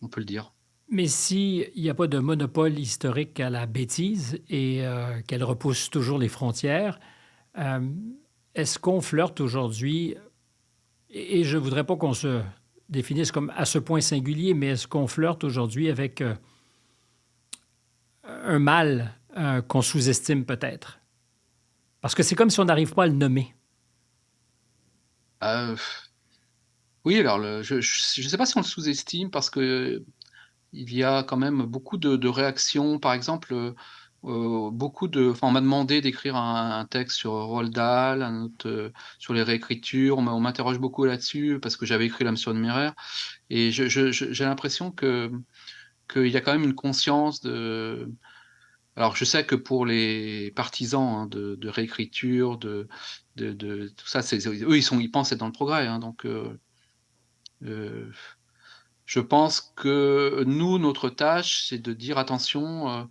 on peut le dire. Mais s'il n'y a pas de monopole historique à la bêtise et qu'elle repousse toujours les frontières, euh, est-ce qu'on flirte aujourd'hui, et je ne voudrais pas qu'on se définisse comme à ce point singulier, mais est-ce qu'on flirte aujourd'hui avec un mal qu'on sous-estime peut-être? Parce que c'est comme si on n'arrive pas à le nommer. Heu, oui, alors je sais pas si on le sous-estime, parce que il y a quand même beaucoup de réactions. Par exemple, on m'a demandé d'écrire un texte sur Roald Dahl, un autre, sur les réécritures. On m'interroge beaucoup là-dessus parce que j'avais écrit L'âme surnuméraire, et j'ai l'impression qu'il y a quand même une conscience de. Alors je sais que pour les partisans, hein, de réécriture, de tout ça, eux, ils pensent être dans le progrès, hein, donc heu, je pense que nous, notre tâche, c'est de dire: «Attention,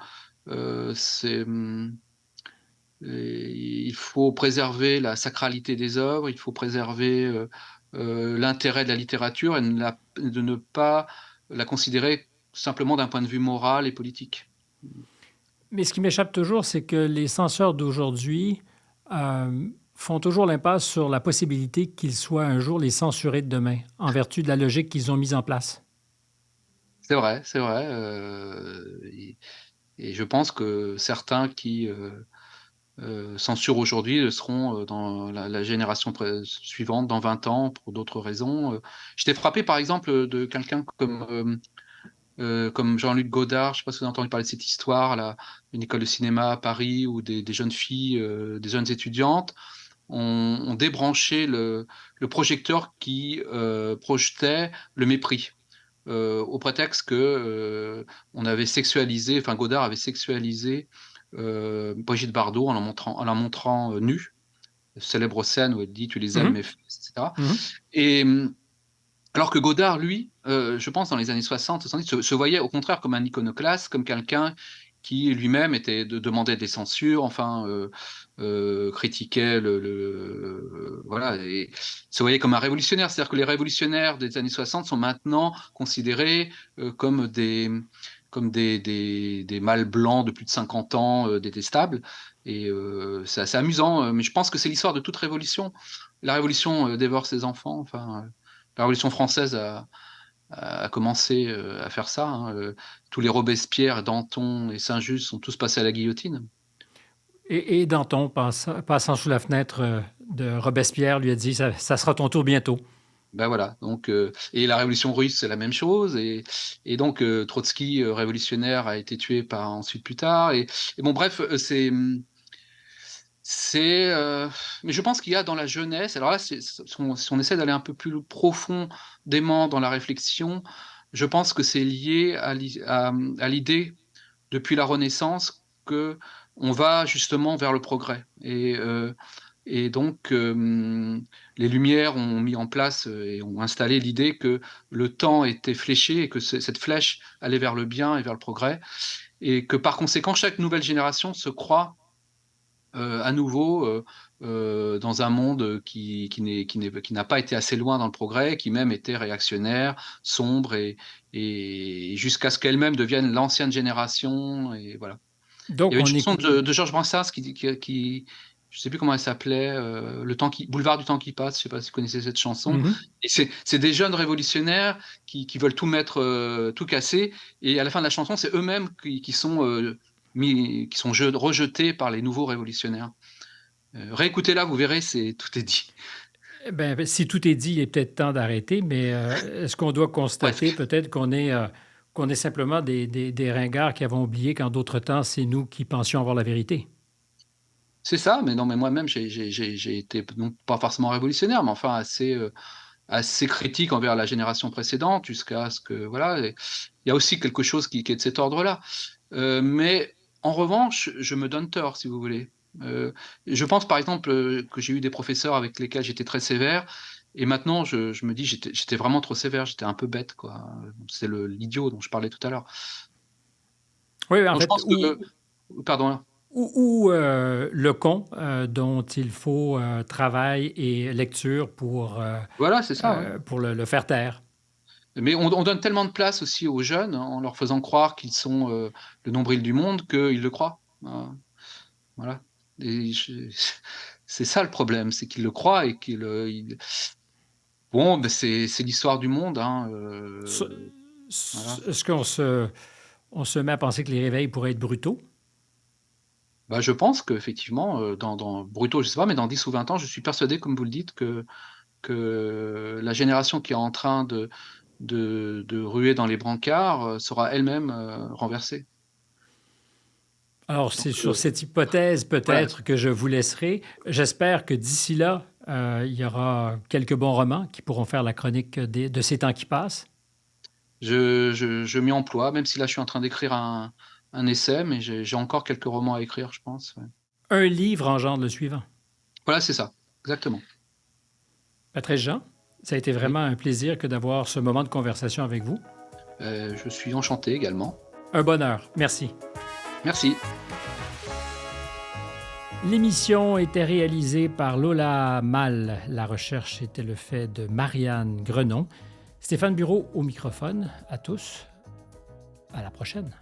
il faut préserver la sacralité des œuvres, il faut préserver, l'intérêt de la littérature, et de ne pas la considérer simplement d'un point de vue moral et politique». Mais ce qui m'échappe toujours, c'est que les censeurs d'aujourd'hui font toujours l'impasse sur la possibilité qu'ils soient un jour les censurés de demain, en vertu de la logique qu'ils ont mise en place. C'est vrai, et je pense que certains qui, censurent aujourd'hui le seront, dans la génération suivante, dans 20 ans, pour d'autres raisons. J'étais frappé par exemple, de quelqu'un comme Jean-Luc Godard. Je ne sais pas si vous avez entendu parler de cette histoire là, une école de cinéma à Paris où des jeunes filles, des jeunes étudiantes ont débranché le projecteur qui, projetait le mépris, au prétexte que, on avait sexualisé, enfin Godard avait sexualisé, Brigitte Bardot en la montrant, nue. Célèbre scène où elle dit: «Tu les aimes mes Mhm, fesses», et cetera, mhm. et alors que Godard, lui, je pense dans les années 60-70, se voyait au contraire comme un iconoclaste, comme quelqu'un qui lui-même demandait des censures, enfin, critiquait voilà, et se voyait comme un révolutionnaire. C'est-à-dire que les révolutionnaires des années 60 sont maintenant considérés, comme des mâles blancs de plus de 50 ans, détestables, et c'est assez amusant, mais je pense que c'est l'histoire de toute révolution. La révolution, dévore ses enfants, enfin, la Révolution française a commencé, à faire ça, hein, tous les Robespierre, Danton et Saint-Just sont tous passés à la guillotine. Et Danton, passant sous la fenêtre de Robespierre, lui a dit ça sera ton tour bientôt. Ben voilà, donc et la révolution russe, c'est la même chose, et donc Trotsky, révolutionnaire, a été tué par ensuite plus tard, et bon bref, c'est, mais je pense qu'il y a dans la jeunesse, alors là, si on essaie d'aller un peu plus profondément dans la réflexion, je pense que c'est lié à l'idée, depuis la Renaissance, qu'on va justement vers le progrès, et et donc les Lumières ont mis en place, et ont installé l'idée que le temps était fléché et que cette flèche allait vers le bien et vers le progrès, et que par conséquent chaque nouvelle génération se croit à nouveau, dans un monde qui n'a pas été assez loin dans le progrès, qui même était réactionnaire, sombre, et jusqu'à ce qu'elle-même devienne l'ancienne génération, et voilà. Il y Donc, avait une on chanson est... de Georges Brassens qui je sais plus comment elle s'appelait, le temps qui Boulevard du temps qui passe, je sais pas si vous connaissez cette chanson? Mhm. Et c'est des jeunes révolutionnaires qui veulent tout mettre, tout casser, et à la fin de la chanson, c'est eux-mêmes qui sont, qui sont rejetés par les nouveaux révolutionnaires. Réécoutez-la, vous verrez, tout est dit. Eh ben, si tout est dit, il est peut-être temps d'arrêter, mais est-ce qu'on doit constater Presque. peut-être qu'on est simplement des ringards qui avons oublié qu'en d'autres temps, c'est nous qui pensions avoir la vérité? C'est ça, mais non, mais moi-même, j'ai été non pas forcément révolutionnaire, mais enfin assez critique envers la génération précédente, jusqu'à ce que voilà, et il y a aussi quelque chose qui est de cet ordre-là. Mais en revanche, je me donne tort, si vous voulez. Je pense par exemple, que j'ai eu des professeurs avec lesquels j'étais très sévère, et maintenant je me dis: «J'étais vraiment trop sévère, j'étais un peu bête, quoi». C'est l'idiot dont je parlais tout à l'heure. Oui, en Donc je fait, pense que pardon, hein. le con dont il faut travail et lecture Voilà, c'est ça, ouais. pour le faire taire. Mais on donne tellement de place aussi aux jeunes, en leur faisant croire qu'ils sont, le nombril du monde, qu'ils le croient. Voilà, et je c'est ça le problème, c'est qu'ils le croient et ils bon, ben c'est l'histoire du monde, hein, Ce- voilà. Est-ce on se met à penser que les réveils pourraient être brutaux? Bah, je pense qu'effectivement, dans brutaux, je sais pas, mais dans 10 ou 20 ans, je suis persuadé, comme vous le dites, que la génération qui est en train de ruer dans les brancards, sera elle-même, renversée. Alors, Donc c'est sur cette hypothèse voilà. peut-être que je vous laisserai. J'espère que d'ici là, il y aura quelques bons romans qui pourront faire la chronique de ces temps qui passent. Je m'y emploie, même si là, je suis en train d'écrire un essai, mais j'ai encore quelques romans à écrire, je pense, ouais. Un livre engendre le suivant. Voilà, c'est ça, exactement. Patrice Jean, ça a été Oui, vraiment un plaisir que d'avoir ce moment de conversation avec vous. je suis enchanté également. Un bonheur. Merci. Merci. L'émission était réalisée par Lola Mal. La recherche était le fait de Marianne Grenon. Stéphane Bureau au microphone. À tous. À la prochaine.